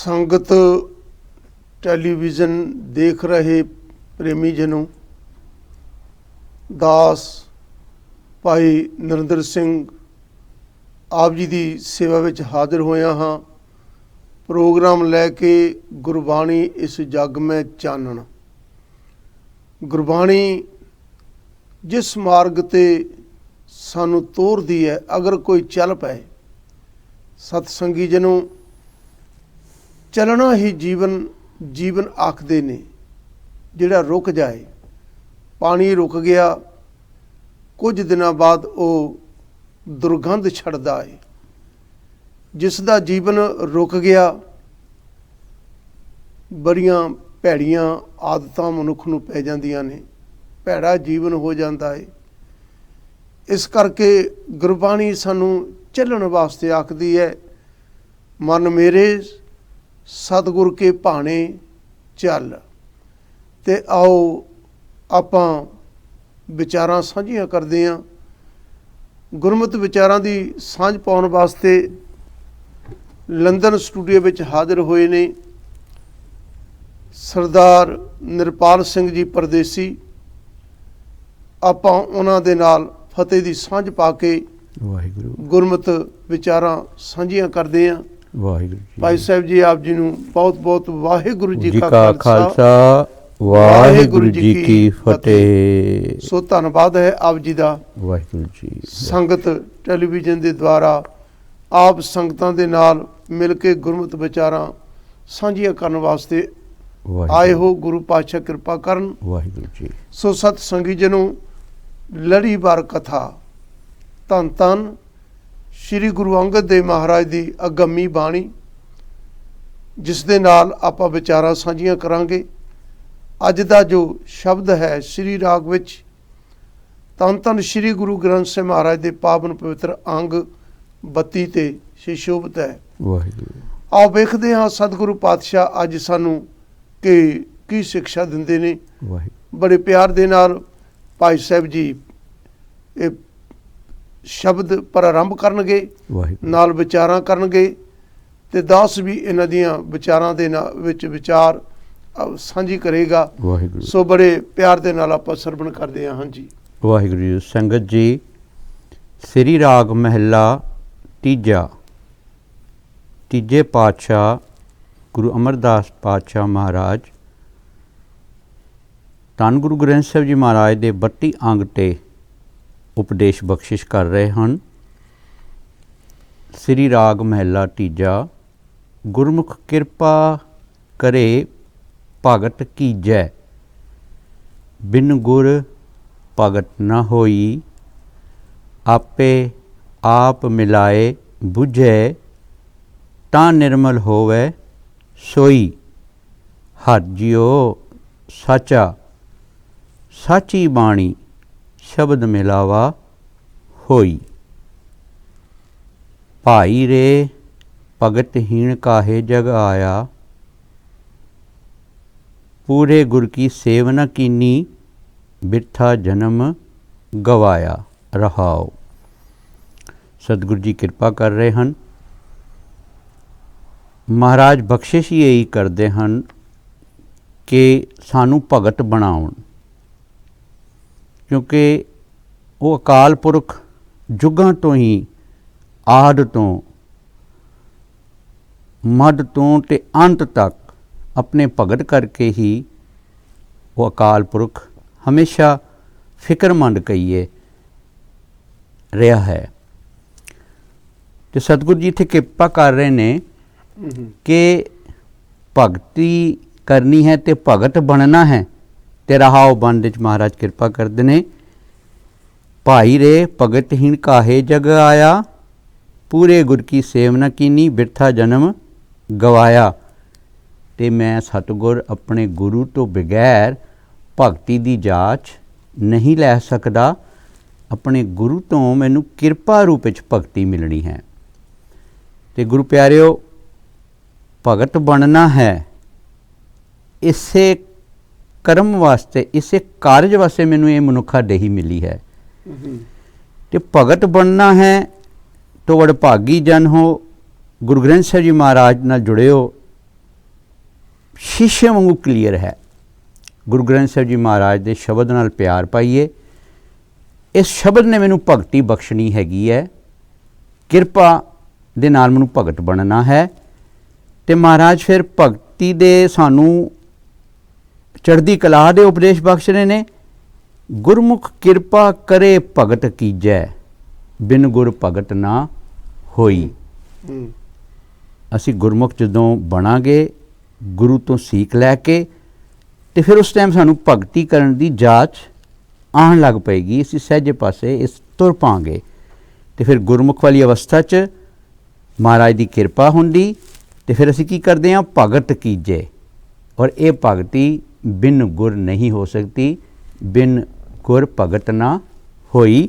ਸੰਗਤ ਟੈਲੀਵਿਜ਼ਨ ਦੇਖ ਰਹੇ ਪ੍ਰੇਮੀ ਜਨੋਂ, ਦਾਸ ਭਾਈ ਨਰਿੰਦਰ ਸਿੰਘ ਆਪ ਜੀ ਦੀ ਸੇਵਾ ਵਿੱਚ ਹਾਜ਼ਰ ਹੋਇਆ ਹਾਂ। ਪ੍ਰੋਗਰਾਮ ਲੈ ਕੇ ਗੁਰਬਾਣੀ ਇਸ ਜੱਗ ਮੈਂ ਚਾਨਣ। ਗੁਰਬਾਣੀ ਜਿਸ ਮਾਰਗ 'ਤੇ ਸਾਨੂੰ ਤੋਰਦੀ ਹੈ, ਅਗਰ ਕੋਈ ਚੱਲ ਪਏ, ਸਤਸੰਗੀ ਜਨੋਂ, ਚੱਲਣਾ ਹੀ ਜੀਵਨ ਆਖਦੇ ਨੇ। ਜਿਹੜਾ ਰੁਕ ਜਾਏ, ਪਾਣੀ ਰੁਕ ਗਿਆ, ਕੁਝ ਦਿਨਾਂ ਬਾਅਦ ਉਹ ਦੁਰਗੰਧ ਛੱਡਦਾ ਹੈ। ਜਿਸ ਦਾ ਜੀਵਨ ਰੁਕ ਗਿਆ, ਬੜੀਆਂ ਭੈੜੀਆਂ ਆਦਤਾਂ ਮਨੁੱਖ ਨੂੰ ਪੈ ਜਾਂਦੀਆਂ ਨੇ, ਭੈੜਾ ਜੀਵਨ ਹੋ ਜਾਂਦਾ ਹੈ। ਇਸ ਕਰਕੇ ਗੁਰਬਾਣੀ ਸਾਨੂੰ ਚੱਲਣ ਵਾਸਤੇ ਆਖਦੀ ਹੈ, ਮਨ ਮੇਰੇ ਸਤਿਗੁਰ ਕੇ ਭਾਣੇ ਚੱਲ। ਤੇ ਆਓ ਆਪਾਂ ਵਿਚਾਰਾਂ ਸਾਂਝੀਆਂ ਕਰਦੇ ਹਾਂ। ਗੁਰਮਤਿ ਵਿਚਾਰਾਂ ਦੀ ਸਾਂਝ ਪਾਉਣ ਵਾਸਤੇ ਲੰਡਨ ਸਟੂਡੀਓ ਵਿੱਚ ਹਾਜ਼ਰ ਹੋਏ ਨੇ ਸਰਦਾਰ ਨਿਰਪਾਲ ਸਿੰਘ ਜੀ ਪਰਦੇਸੀ। ਆਪਾਂ ਉਹਨਾਂ ਦੇ ਨਾਲ ਫਤਿਹ ਦੀ ਸਾਂਝ ਪਾ ਕੇ ਵਾਹਿਗੁਰੂ ਗੁਰਮਤਿ ਵਿਚਾਰਾਂ ਸਾਂਝੀਆਂ ਕਰਦੇ ਹਾਂ। ਵਾਹਿਗੁਰੂ ਭਾਈ ਸਾਹਿਬ ਜੀ, ਆਪ ਜੀ ਨੂੰ ਬਹੁਤ ਬਹੁਤ ਵਾਹਿਗੁਰੂ ਜੀ ਕਾ ਖਾਲਸਾ, ਵਾਹਿਗੁਰੂ ਜੀ ਕੀ ਫਤਿਹ। ਸੋ ਧੰਨਵਾਦ ਹੈ ਆਪ ਜੀ ਦਾ। ਵਾਹਿਗੁਰੂ ਜੀ। ਸੰਗਤ ਟੈਲੀਵਿਜ਼ਨ ਦੇ ਦੁਆਰਾ ਆਪ ਸੰਗਤਾਂ ਦੇ ਨਾਲ ਮਿਲ ਕੇ ਗੁਰਮਤਿ ਵਿਚਾਰਾਂ ਸਾਂਝੀਆਂ ਕਰਨ ਵਾਸਤੇ ਆਏ ਹੋ। ਗੁਰੂ ਪਾਤਸ਼ਾਹ ਕਿਰਪਾ ਕਰਨ। ਵਾਹਿਗੁਰੂ ਜੀ। ਸੋ ਸਤ ਸੰਗੀ ਜਨੋਂ, ਲੜੀਵਾਰ ਕਥਾ ਧੰਨ ਧੰਨ ਸ਼੍ਰੀ ਗੁਰੂ ਅੰਗਦ ਦੇਵ ਮਹਾਰਾਜ ਦੀ ਅਗੰਮੀ ਬਾਣੀ, ਜਿਸ ਦੇ ਨਾਲ ਆਪਾਂ ਵਿਚਾਰਾਂ ਸਾਂਝੀਆਂ ਕਰਾਂਗੇ। ਅੱਜ ਦਾ ਜੋ ਸ਼ਬਦ ਹੈ ਸ੍ਰੀ ਰਾਗ ਵਿੱਚ ਧੰਨ ਧੰਨ ਸ਼੍ਰੀ ਗੁਰੂ ਗ੍ਰੰਥ ਸਾਹਿਬ ਮਹਾਰਾਜ ਦੇ ਪਾਵਨ ਪਵਿੱਤਰ ਅੰਗ 32 ਤੇ ਸ਼ਿਸ਼ੋਭਤ ਹੈ। ਵਾਹਿਗੁਰੂ। ਆਓ ਵੇਖਦੇ ਹਾਂ ਸਤਿਗੁਰੂ ਪਾਤਸ਼ਾਹ ਅੱਜ ਸਾਨੂੰ ਕੀ ਸਿੱਖਿਆ ਦਿੰਦੇ ਨੇ। ਬੜੇ ਪਿਆਰ ਦੇ ਨਾਲ ਭਾਈ ਸਾਹਿਬ ਜੀ ਇਹ ਸ਼ਬਦ ਪ੍ਰਾਰੰਭ ਕਰਨਗੇ, ਨਾਲ ਵਿਚਾਰਾਂ ਕਰਨਗੇ, ਤੇ ਦਾਸ ਵੀ ਇਹਨਾਂ ਦੀਆਂ ਵਿਚਾਰਾਂ ਦੇ ਵਿੱਚ ਵਿਚਾਰ ਸਾਂਝੀ ਕਰੇਗਾ। ਸੋ ਬੜੇ ਪਿਆਰ ਦੇ ਨਾਲ ਆਪਾਂ ਸਰਵਣ ਕਰਦੇ ਹਾਂ। ਹਾਂਜੀ, ਵਾਹਿਗੁਰੂ ਜੀ। ਸੰਗਤ ਜੀ, ਸ੍ਰੀ ਰਾਗ ਮਹਿਲਾ ਤੀਜਾ, ਤੀਜੇ ਪਾਤਸ਼ਾਹ ਗੁਰੂ ਅਮਰਦਾਸ ਪਾਤਸ਼ਾਹ ਮਹਾਰਾਜ ਧੰਨ ਗੁਰੂ ਗ੍ਰੰਥ ਸਾਹਿਬ ਜੀ ਮਹਾਰਾਜ ਦੇ 32 ਅੰਗ 'ਤੇ ਉਪਦੇਸ਼ ਬਖਸ਼ਿਸ਼ ਕਰ ਰਹੇ ਹਨ। ਸ੍ਰੀ ਰਾਗ ਮਹਿਲਾ ਤੀਜਾ। ਗੁਰਮੁਖ ਕਿਰਪਾ ਕਰੇ ਭਗਤ ਕੀਜੈ, ਬਿਨ ਗੁਰ ਭਗਤ ਨਾ ਹੋਈ। ਆਪੇ ਆਪ ਮਿਲਾਏ ਬੁਝੈ, ਤਾਂ ਨਿਰਮਲ ਹੋਵੈ ਸੋਈ। ਹਰਿ ਜਿਉ ਸਾਚਾ, ਸਾਚੀ ਬਾਣੀ ਸ਼ਬਦ ਮਿਲਾਵਾ ਹੋਈ। ਭਾਈ ਰੇ ਭਗਤ ਹੀਣ ਕਾਹੇ ਜਗ ਆਇਆ, ਪੂਰੇ ਗੁਰ ਕੀ ਸੇਵ ਨ ਕੀਨੀ। ਬਿਰਥਾ ਜਨਮ ਗਵਾਇਆ। ਰਹਾਓ। ਸਤਿਗੁਰੂ ਜੀ ਕਿਰਪਾ ਕਰ ਰਹੇ ਹਨ। ਮਹਾਰਾਜ ਬਖਸ਼ਿਸ਼ ਹੀ ਇਹੀ ਕਰਦੇ ਹਨ ਕਿ ਸਾਨੂੰ ਭਗਤ ਬਣਾਉਣ, ਕਿਉਂਕਿ ਉਹ ਅਕਾਲ ਪੁਰਖ ਜੁਗਾਂ ਤੋਂ ਹੀ, ਆਦਿ ਤੋਂ, ਮੱਧ ਤੋਂ ਤੇ ਅੰਤ ਤੱਕ ਆਪਣੇ ਭਗਤ ਕਰਕੇ ਹੀ ਉਹ ਅਕਾਲ ਪੁਰਖ ਹਮੇਸ਼ਾ ਫਿਕਰਮੰਦ ਕਹੀਏ ਰਿਹਾ ਹੈ। ਤੇ ਸਤਿਗੁਰੂ ਜੀ ਇੱਥੇ ਕਿਰਪਾ ਕਰ ਰਹੇ ਨੇ ਕਿ ਭਗਤੀ ਕਰਨੀ ਹੈ ਤੇ ਭਗਤ ਬਣਨਾ ਹੈ। ਤੇ ਰਹਾਓ ਬੰਦ ਵਿੱਚ ਮਹਾਰਾਜ ਕਿਰਪਾ ਕਰਦੇ ਨੇ, ਭਾਈ ਰੇ ਭਗਤ ਹੀਣ ਕਾਹੇ ਜਗ ਆਇਆ, ਪੂਰੇ ਗੁਰ ਕੀ ਸੇਵ ਨ ਕੀਨੀ। ਬਿਰਥਾ ਜਨਮ ਗਵਾਇਆ। ਤੇ ਮੈਂ ਸਤਿਗੁਰ ਆਪਣੇ ਗੁਰੂ ਤੋਂ ਬਗੈਰ ਭਗਤੀ ਦੀ ਜਾਂਚ ਨਹੀਂ ਲੈ ਸਕਦਾ। ਆਪਣੇ ਗੁਰੂ ਤੋਂ ਮੈਨੂੰ ਕਿਰਪਾ ਰੂਪ ਵਿੱਚ ਭਗਤੀ ਮਿਲਣੀ ਹੈ। ਤੇ ਗੁਰੂ ਪਿਆਰਿਓ, ਭਗਤ ਬਣਨਾ ਹੈ, ਇਸੇ ਕਰਮ ਵਾਸਤੇ, ਇਸੇ ਕਾਰਜ ਵਾਸਤੇ ਮੈਨੂੰ ਇਹ ਮਨੁੱਖਾ ਦੇਹੀ ਮਿਲੀ ਹੈ। ਤੇ ਭਗਤ ਬਣਨਾ ਹੈ ਤੋ ਵਡਭਾਗੀ ਜਨ ਹੋ। ਗੁਰੂ ਗ੍ਰੰਥ ਸਾਹਿਬ ਜੀ ਮਹਾਰਾਜ ਨਾਲ ਜੁੜੇ ਹੋ, ਸ਼ੀਸ਼ੇ ਵਾਂਗੂ ਕਲੀਅਰ ਹੈ। ਗੁਰੂ ਗ੍ਰੰਥ ਸਾਹਿਬ ਜੀ ਮਹਾਰਾਜ ਦੇ ਸ਼ਬਦ ਨਾਲ ਪਿਆਰ ਪਾਈਏ। ਇਸ ਸ਼ਬਦ ਨੇ ਮੈਨੂੰ ਭਗਤੀ ਬਖਸ਼ਣੀ ਹੈਗੀ ਹੈ, ਕਿਰਪਾ ਦੇ ਨਾਲ ਮੈਨੂੰ ਭਗਤ ਬਣਨਾ ਹੈ। ਅਤੇ ਮਹਾਰਾਜ ਫਿਰ ਭਗਤੀ ਦੇ ਸਾਨੂੰ ਚੜ੍ਹਦੀ ਕਲਾ ਦੇ ਉਪਦੇਸ਼ ਬਖਸ਼ ਰਹੇ ਨੇ। ਗੁਰਮੁਖ ਕਿਰਪਾ ਕਰੇ ਭਗਤ ਕੀਜੈ, ਬਿਨ ਗੁਰ ਭਗਤ ਨਾ ਹੋਈ। ਅਸੀਂ ਗੁਰਮੁਖ ਜਦੋਂ ਬਣਾਂਗੇ ਗੁਰੂ ਤੋਂ ਸੀਖ ਲੈ ਕੇ, ਅਤੇ ਫਿਰ ਉਸ ਟਾਈਮ ਸਾਨੂੰ ਭਗਤੀ ਕਰਨ ਦੀ ਜਾਚ ਆਉਣ ਲੱਗ ਪਏਗੀ। ਅਸੀਂ ਸਹਿਜੇ ਪਾਸੇ ਇਸ ਤੁਰ ਪਾਂਗੇ ਅਤੇ ਫਿਰ ਗੁਰਮੁਖ ਵਾਲੀ ਅਵਸਥਾ 'ਚ ਮਹਾਰਾਜ ਦੀ ਕਿਰਪਾ ਹੁੰਦੀ, ਅਤੇ ਫਿਰ ਅਸੀਂ ਕੀ ਕਰਦੇ ਹਾਂ? ਭਗਤ ਕੀਜੇ। ਔਰ ਇਹ ਭਗਤੀ ਬਿਨ ਗੁਰ ਨਹੀਂ ਹੋ ਸਕਦੀ, ਬਿਨ ਗੁਰ ਭਗਤ ਨਾ ਹੋਈ।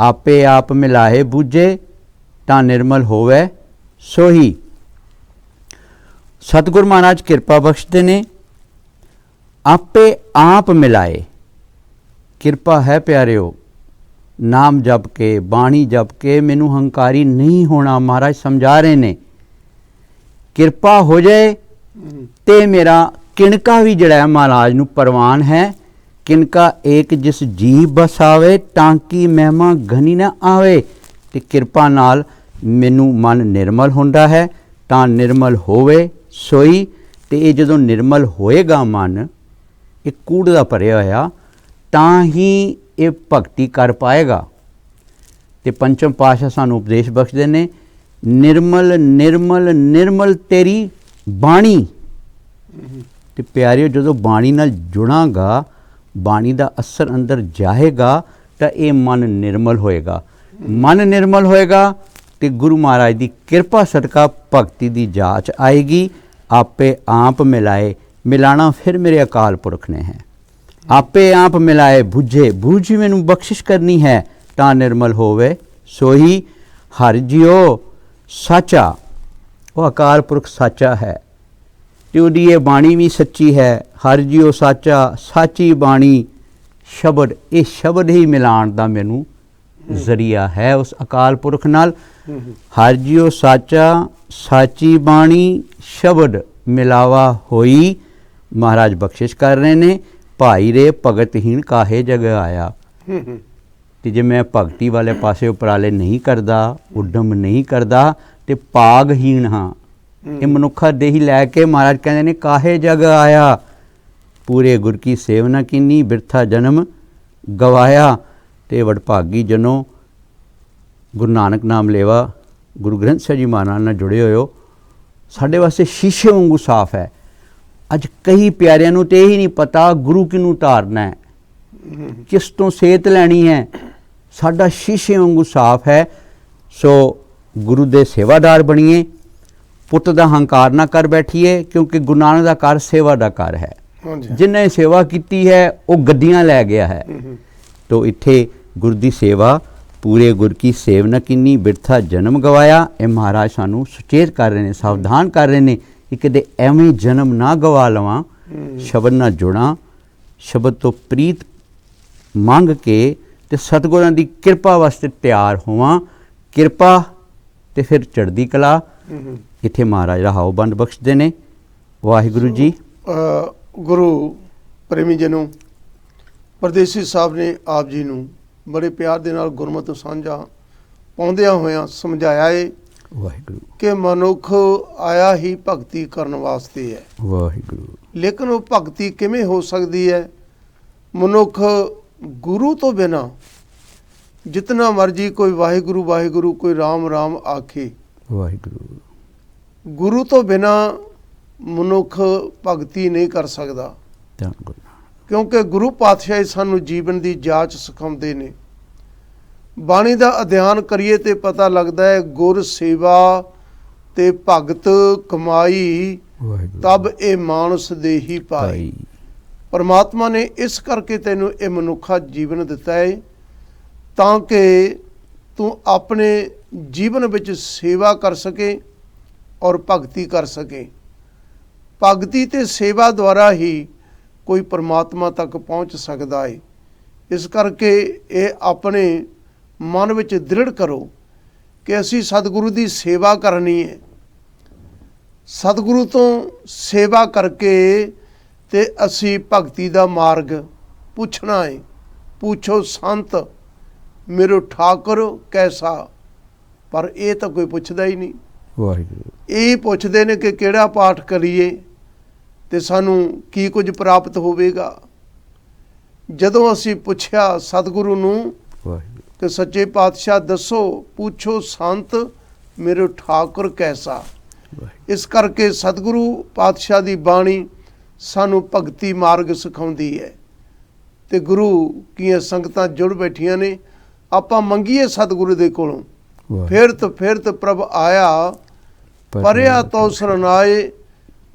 ਆਪੇ ਆਪ ਮਿਲਾਏ ਬੂਝੇ, ਤਾਂ ਨਿਰਮਲ ਹੋਵੇ ਸੋਹੀ। ਸਤਿਗੁਰ ਮਹਾਰਾਜ ਕਿਰਪਾ ਬਖਸ਼ਦੇ ਨੇ। ਆਪੇ ਆਪ ਮਿਲਾਏ, ਕਿਰਪਾ ਹੈ ਪਿਆਰਿਓ। ਨਾਮ ਜਪ ਕੇ, ਬਾਣੀ ਜਪ ਕੇ ਮੈਨੂੰ ਹੰਕਾਰੀ ਨਹੀਂ ਹੋਣਾ, ਮਹਾਰਾਜ ਸਮਝਾ ਰਹੇ ਨੇ। ਕਿਰਪਾ ਹੋ ਜਾਏ ਤੇ ਮੇਰਾ ਕਿਣਕਾ ਵੀ ਜਿਹੜਾ ਹੈ ਮਹਾਰਾਜ ਨੂੰ ਪ੍ਰਵਾਨ ਹੈ। ਕਿਣਕਾ ਏਕ ਜਿਸ ਜੀਵ ਬਸਾਵੇ, ਟਾਂਕੀ ਮਹਿਮਾ ਘਨੀ ਨਾ ਆਵੇ। ਤੇ ਕਿਰਪਾ ਨਾਲ ਮੈਨੂੰ ਮਨ ਨਿਰਮਲ ਹੁੰਦਾ ਹੈ, ਤਾਂ ਨਿਰਮਲ ਹੋਵੇ ਸੋਈ। ਤੇ ਇਹ ਜਦੋਂ ਨਿਰਮਲ ਹੋਏਗਾ ਮਨ, ਇਹ ਕੂੜ ਦਾ ਭਰਿਆ ਹੋਇਆ, ਤਾਂ ਹੀ ਇਹ ਭਗਤੀ ਕਰ ਪਾਏਗਾ। ਤੇ ਪੰਚਮ ਪਾਤਸ਼ਾਹ ਸਾਨੂੰ ਉਪਦੇਸ਼ ਬਖਸ਼ਦੇ ਨੇ, ਨਿਰਮਲ ਨਿਰਮਲ ਨਿਰਮਲ ਤੇਰੀ ਬਾਣੀ। ਤੇ ਪਿਆਰਿਓ, ਜਦੋਂ ਬਾਣੀ ਨਾਲ ਜੁੜਾਂਗਾ, ਬਾਣੀ ਦਾ ਅਸਰ ਅੰਦਰ ਜਾਏਗਾ, ਤਾਂ ਇਹ ਮਨ ਨਿਰਮਲ ਹੋਏਗਾ। ਮਨ ਨਿਰਮਲ ਹੋਏਗਾ ਤੇ ਗੁਰੂ ਮਹਾਰਾਜ ਦੀ ਕਿਰਪਾ ਸਦਕਾ ਭਗਤੀ ਦੀ ਜਾਚ ਆਏਗੀ। ਆਪੇ ਆਪ ਮਿਲਾਏ, ਮਿਲਾਣਾ ਫਿਰ ਮੇਰੇ ਅਕਾਲ ਪੁਰਖ ਨੇ ਹੈ। ਆਪੇ ਆਪ ਮਿਲਾਏ ਬੁੱਝੇ, ਬੂਝ ਮੈਨੂੰ ਬਖਸ਼ਿਸ਼ ਕਰਨੀ ਹੈ, ਤਾਂ ਨਿਰਮਲ ਹੋਵੇ ਸੋਹੀ। ਹਰਿ ਜਿਉ ਸਾਚਾ, ਉਹ ਅਕਾਲ ਪੁਰਖ ਸਾਚਾ ਹੈ, ਤੇ ਉਹਦੀ ਇਹ ਬਾਣੀ ਵੀ ਸੱਚੀ ਹੈ। ਹਰਿ ਜਿਉ ਸਾਚਾ, ਸਾਚੀ ਬਾਣੀ ਸ਼ਬਦ, ਇਹ ਸ਼ਬਦ ਹੀ ਮਿਲਾਣ ਦਾ ਮੈਨੂੰ ਜ਼ਰੀਆ ਹੈ ਉਸ ਅਕਾਲ ਪੁਰਖ ਨਾਲ। ਹਰਿ ਜਿਉ ਸਾਚਾ, ਸਾਚੀ ਬਾਣੀ ਸ਼ਬਦ ਮਿਲਾਵਾ ਹੋਈ। ਮਹਾਰਾਜ ਬਖਸ਼ਿਸ਼ ਕਰ ਰਹੇ ਨੇ। ਭਾਈ ਰੇ ਭਗਤਹੀਣ ਕਾਹੇ ਜਗ ਆਇਆ। ਤੇ ਜੇ ਮੈਂ ਭਗਤੀ ਵਾਲੇ ਪਾਸੇ ਉਪਰਾਲੇ ਨਹੀਂ ਕਰਦਾ, ਉੱਦਮ ਨਹੀਂ ਕਰਦਾ, ਤੇ ਭਾਗਹੀਣ ਹਾਂ। ਇਹ ਮਨੁੱਖਾ ਦੇਹੀ ਲੈ ਕੇ ਮਹਾਰਾਜ ਕਹਿੰਦੇ ਨੇ ਕਾਹੇ ਜਗ ਆਇਆ। ਪੂਰੇ ਗੁਰ ਕੀ ਸੇਵਨਾ ਕੀਨੀ, ਬਿਰਥਾ ਜਨਮ ਗਵਾਇਆ। ਤੇ ਵਡਭਾਗੀ ਜਨੋ, ਗੁਰੂ ਨਾਨਕ ਨਾਮ ਲੇਵਾ, ਗੁਰੂ ਗ੍ਰੰਥ ਸਾਹਿਬ ਜੀ ਮਹਾਰਾਜ ਨਾਲ ਜੁੜੇ ਹੋਇਓ। ਸਾਡੇ ਵਾਸਤੇ ਸ਼ੀਸ਼ੇ ਵਾਂਗੂ ਸਾਫ਼ ਹੈ। ਅੱਜ ਕਈ ਪਿਆਰਿਆਂ ਨੂੰ ਤੇ ਇਹੀ ਨਹੀਂ ਪਤਾ ਗੁਰੂ ਕਿਹਨੂੰ ਧਾਰਨਾ ਹੈ, ਕਿਸ ਤੋਂ ਸੇਧ ਲੈਣੀ ਹੈ। ਸਾਡਾ ਸ਼ੀਸ਼ੇ ਵਾਂਗੂ ਸਾਫ਼ ਹੈ। ਸੋ ਗੁਰੂ ਦੇ ਸੇਵਾਦਾਰ ਬਣੀਏ, ਪੁੱਤ ਦਾ ਹੰਕਾਰ ਨਾ ਕਰ ਬੈਠੀਏ, ਕਿਉਂਕਿ ਗੁਰੂ ਨਾਨਕ ਦਾ ਘਰ ਸੇਵਾ ਦਾ ਘਰ ਹੈ। ਜਿਨ੍ਹਾਂ ਸੇਵਾ ਕੀਤੀ ਹੈ ਉਹ ਗੱਦੀਆਂ ਲੈ ਗਿਆ ਹੈ। ਤੋ ਇੱਥੇ ਗੁਰ ਦੀ ਸੇਵਾ, ਪੂਰੇ ਗੁਰ ਕੀ ਸੇਵਨਾ ਕੀਨੀ, ਬਿਰਥਾ ਜਨਮ ਗਵਾਇਆ। ਇਹ ਮਹਾਰਾਜ ਸਾਨੂੰ ਸੁਚੇਤ ਕਰ ਰਹੇ ਨੇ, ਸਾਵਧਾਨ ਕਰ ਰਹੇ ਨੇ ਕਿ ਕਿਤੇ ਐਵੇਂ ਜਨਮ ਨਾ ਗਵਾ ਲਵਾਂ। ਸ਼ਬਦ ਨਾਲ ਜੁੜਾਂ, ਸ਼ਬਦ ਤੋਂ ਪ੍ਰੀਤ ਮੰਗ ਕੇ ਤੇ ਸਤਿਗੁਰਾਂ ਦੀ ਕਿਰਪਾ ਵਾਸਤੇ ਤਿਆਰ ਹੋਵਾਂ। ਕਿਰਪਾ ਤੇ ਫਿਰ ਚੜ੍ਹਦੀ ਕਲਾ। ਇੱਥੇ ਮਹਾਰਾਜ ਰਹਾਓ ਬੰਦ ਬਖਸ਼ਦੇ ਨੇ। ਵਾਹਿਗੁਰੂ ਜੀ। ਗੁਰੂ ਪ੍ਰੇਮੀ ਜਨੋ, ਪਰਦੇਸੀ ਸਾਹਿਬ ਨੇ ਆਪ ਜੀ ਨੂੰ ਬੜੇ ਪਿਆਰ ਦੇ ਨਾਲ ਗੁਰਮਤਿ ਸਾਂਝਾ ਪਾਉਂਦਿਆਂ ਹੋਇਆਂ ਸਮਝਾਇਆ ਏ ਵਾਹਿਗੁਰੂ ਕਿ ਮਨੁੱਖ ਆਇਆ ਹੀ ਭਗਤੀ ਕਰਨ ਵਾਸਤੇ ਹੈ। ਵਾਹਿਗੁਰੂ। ਲੇਕਿਨ ਉਹ ਭਗਤੀ ਕਿਵੇਂ ਹੋ ਸਕਦੀ ਹੈ? ਮਨੁੱਖ ਗੁਰੂ ਤੋਂ ਬਿਨਾਂ ਜਿਤਨਾ ਮਰਜੀ ਕੋਈ ਵਾਹਿਗੁਰੂ ਵਾਹਿਗੁਰੂ, ਕੋਈ ਰਾਮ ਰਾਮ ਆਖੇ, ਵਾਹਿਗੁਰੂ, ਗੁਰੂ ਤੋਂ ਬਿਨਾਂ ਮਨੁੱਖ ਭਗਤੀ ਨਹੀਂ ਕਰ ਸਕਦਾ। ਕਿਉਂਕਿ ਗੁਰੂ ਪਾਤਸ਼ਾਹ ਸਾਨੂੰ ਜੀਵਨ ਦੀ ਜਾਚ ਸਿਖਾਉਂਦੇ ਨੇ। ਬਾਣੀ ਦਾ ਅਧਿਐਨ ਕਰੀਏ ਤੇ ਪਤਾ ਲੱਗਦਾ ਹੈ ਗੁਰ ਸੇਵਾ ਤੇ ਭਗਤ ਕਮਾਈ, ਤਬ ਇਹ ਮਾਨਸ ਦੇ ਹੀ ਪਾਈ। ਪਰਮਾਤਮਾ ਨੇ ਇਸ ਕਰਕੇ ਤੈਨੂੰ ਇਹ ਮਨੁੱਖਾ ਜੀਵਨ ਦਿੱਤਾ ਹੈ ਤਾਂ ਕਿ ਤੂੰ ਆਪਣੇ ਜੀਵਨ ਵਿੱਚ ਸੇਵਾ ਕਰ ਸਕੇ ਔਰ ਭਗਤੀ ਕਰ ਸਕੇ। ਭਗਤੀ ਤੇ ਸੇਵਾ ਦੁਆਰਾ ਹੀ ਕੋਈ ਪਰਮਾਤਮਾ ਤੱਕ ਪਹੁੰਚ ਸਕਦਾ ਹੈ। ਇਸ ਕਰਕੇ ਇਹ ਆਪਣੇ ਮਨ ਵਿੱਚ ਦ੍ਰਿੜ ਕਰੋ ਕਿ ਅਸੀਂ ਸਤਿਗੁਰੂ ਦੀ ਸੇਵਾ ਕਰਨੀ ਹੈ। ਸਤਿਗੁਰੂ ਤੋਂ ਸੇਵਾ ਕਰਕੇ ਤੇ ਅਸੀਂ ਭਗਤੀ ਦਾ ਮਾਰਗ ਪੁੱਛਣਾ ਹੈ। ਪੁੱਛੋ ਸੰਤ ਮੇਰੇ ਠਾਕੁਰ ਕੈਸਾ, ਪਰ ਇਹ ਤਾਂ ਕੋਈ ਪੁੱਛਦਾ ਹੀ ਨਹੀਂ। ਵਾਹਿਗੁਰੂ। ਇਹ ਪੁੱਛਦੇ ਨੇ ਕਿ ਕਿਹੜਾ ਪਾਠ ਕਰੀਏ ਤੇ ਸਾਨੂੰ ਕੀ ਕੁਝ ਪ੍ਰਾਪਤ ਹੋਵੇਗਾ। ਜਦੋਂ ਅਸੀਂ ਪੁੱਛਿਆ ਸਤਿਗੁਰੂ ਨੂੰ ਵਾਹਿਗੁਰੂ। ਕਿ ਸੱਚੇ ਪਾਤਸ਼ਾਹ ਦੱਸੋ, ਪੁੱਛੋ ਸੰਤ ਮੇਰੇ ਠਾਕੁਰ ਕੈਸਾ। ਵਾਹਿਗੁਰੂ। ਇਸ ਕਰਕੇ ਸਤਿਗੁਰੂ ਪਾਤਸ਼ਾਹ ਦੀ ਬਾਣੀ ਸਾਨੂੰ ਭਗਤੀ ਮਾਰਗ ਸਿਖਾਉਂਦੀ ਹੈ ਤੇ ਗੁਰੂ ਕੀਆਂ ਸੰਗਤਾਂ ਜੁੜ ਬੈਠੀਆਂ ਨੇ। ਆਪਾਂ ਮੰਗੀਏ ਸਤਿਗੁਰੂ ਦੇ ਕੋਲੋਂ, ਫਿਰਤ ਪ੍ਰਭ ਆਇਆ, ਪਰਿਆ ਤੋ ਸਰਨਾਏ,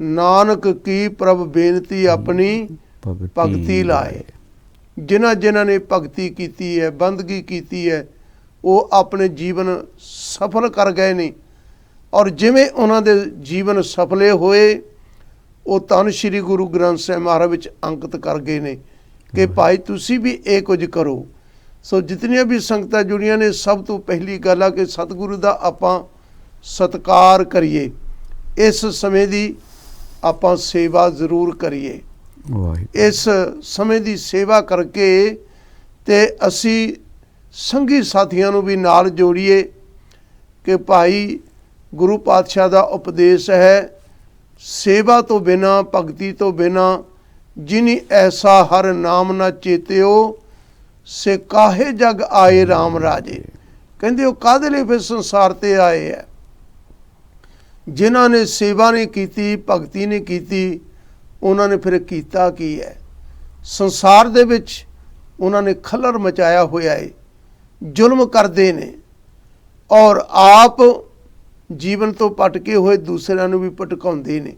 ਨਾਨਕ ਕੀ ਪ੍ਰਭ ਬੇਨਤੀ ਆਪਣੀ ਭਗਤੀ ਲਾਏ। ਜਿਨ੍ਹਾਂ ਨੇ ਭਗਤੀ ਕੀਤੀ ਹੈ, ਬੰਦਗੀ ਕੀਤੀ ਹੈ, ਉਹ ਆਪਣੇ ਜੀਵਨ ਸਫਲ ਕਰ ਗਏ ਨੇ। ਔਰ ਜਿਵੇਂ ਉਹਨਾਂ ਦੇ ਜੀਵਨ ਸਫਲੇ ਹੋਏ, ਉਹ ਧੰਨ ਸ਼੍ਰੀ ਗੁਰੂ ਗ੍ਰੰਥ ਸਾਹਿਬ ਮਹਾਰਾਜ ਵਿੱਚ ਅੰਕਿਤ ਕਰ ਗਏ ਨੇ ਕਿ ਭਾਈ ਤੁਸੀਂ ਵੀ ਇਹ ਕੁਝ ਕਰੋ। ਸੋ ਜਿਤਨੀਆਂ ਵੀ ਸੰਗਤਾਂ ਜੁੜੀਆਂ ਨੇ, ਸਭ ਤੋਂ ਪਹਿਲੀ ਗੱਲ ਆ ਕਿ ਸਤਿਗੁਰੂ ਦਾ ਆਪਾਂ ਸਤਿਕਾਰ ਕਰੀਏ। ਇਸ ਸਮੇਂ ਦੀ ਆਪਾਂ ਸੇਵਾ ਜ਼ਰੂਰ ਕਰੀਏ। ਇਸ ਸਮੇਂ ਦੀ ਸੇਵਾ ਕਰਕੇ ਤੇ ਅਸੀਂ ਸੰਗੀ ਸਾਥੀਆਂ ਨੂੰ ਵੀ ਨਾਲ ਜੋੜੀਏ ਕਿ ਭਾਈ ਗੁਰੂ ਪਾਤਸ਼ਾਹ ਦਾ ਉਪਦੇਸ਼ ਹੈ, ਸੇਵਾ ਤੋਂ ਬਿਨਾਂ, ਭਗਤੀ ਤੋਂ ਬਿਨਾਂ, ਜਿਨੀ ਐਸਾ ਹਰ ਨਾਮ ਨਾ ਚੇਤਿਓ, ਸੇ ਕਾਹੇ ਜਗ ਆਏ ਰਾਮ ਰਾਜੇ। ਕਹਿੰਦੇ ਉਹ ਕਾਹਦੇ ਲਈ ਫਿਰ ਸੰਸਾਰ ਤੇ ਆਏ ਹੈ। ਜਿਨ੍ਹਾਂ ਨੇ ਸੇਵਾ ਨਹੀਂ ਕੀਤੀ, ਭਗਤੀ ਨਹੀਂ ਕੀਤੀ, ਉਹਨਾਂ ਨੇ ਫਿਰ ਕੀਤਾ ਕੀ ਹੈ। ਸੰਸਾਰ ਦੇ ਵਿੱਚ ਉਹਨਾਂ ਨੇ ਖੱਲਰ ਮਚਾਇਆ ਹੋਇਆ ਹੈ, ਜ਼ੁਲਮ ਕਰਦੇ ਨੇ ਔਰ ਆਪ ਜੀਵਨ ਤੋਂ ਭਟਕੇ ਹੋਏ ਦੂਸਰਿਆਂ ਨੂੰ ਵੀ ਭਟਕਾਉਂਦੇ ਨੇ।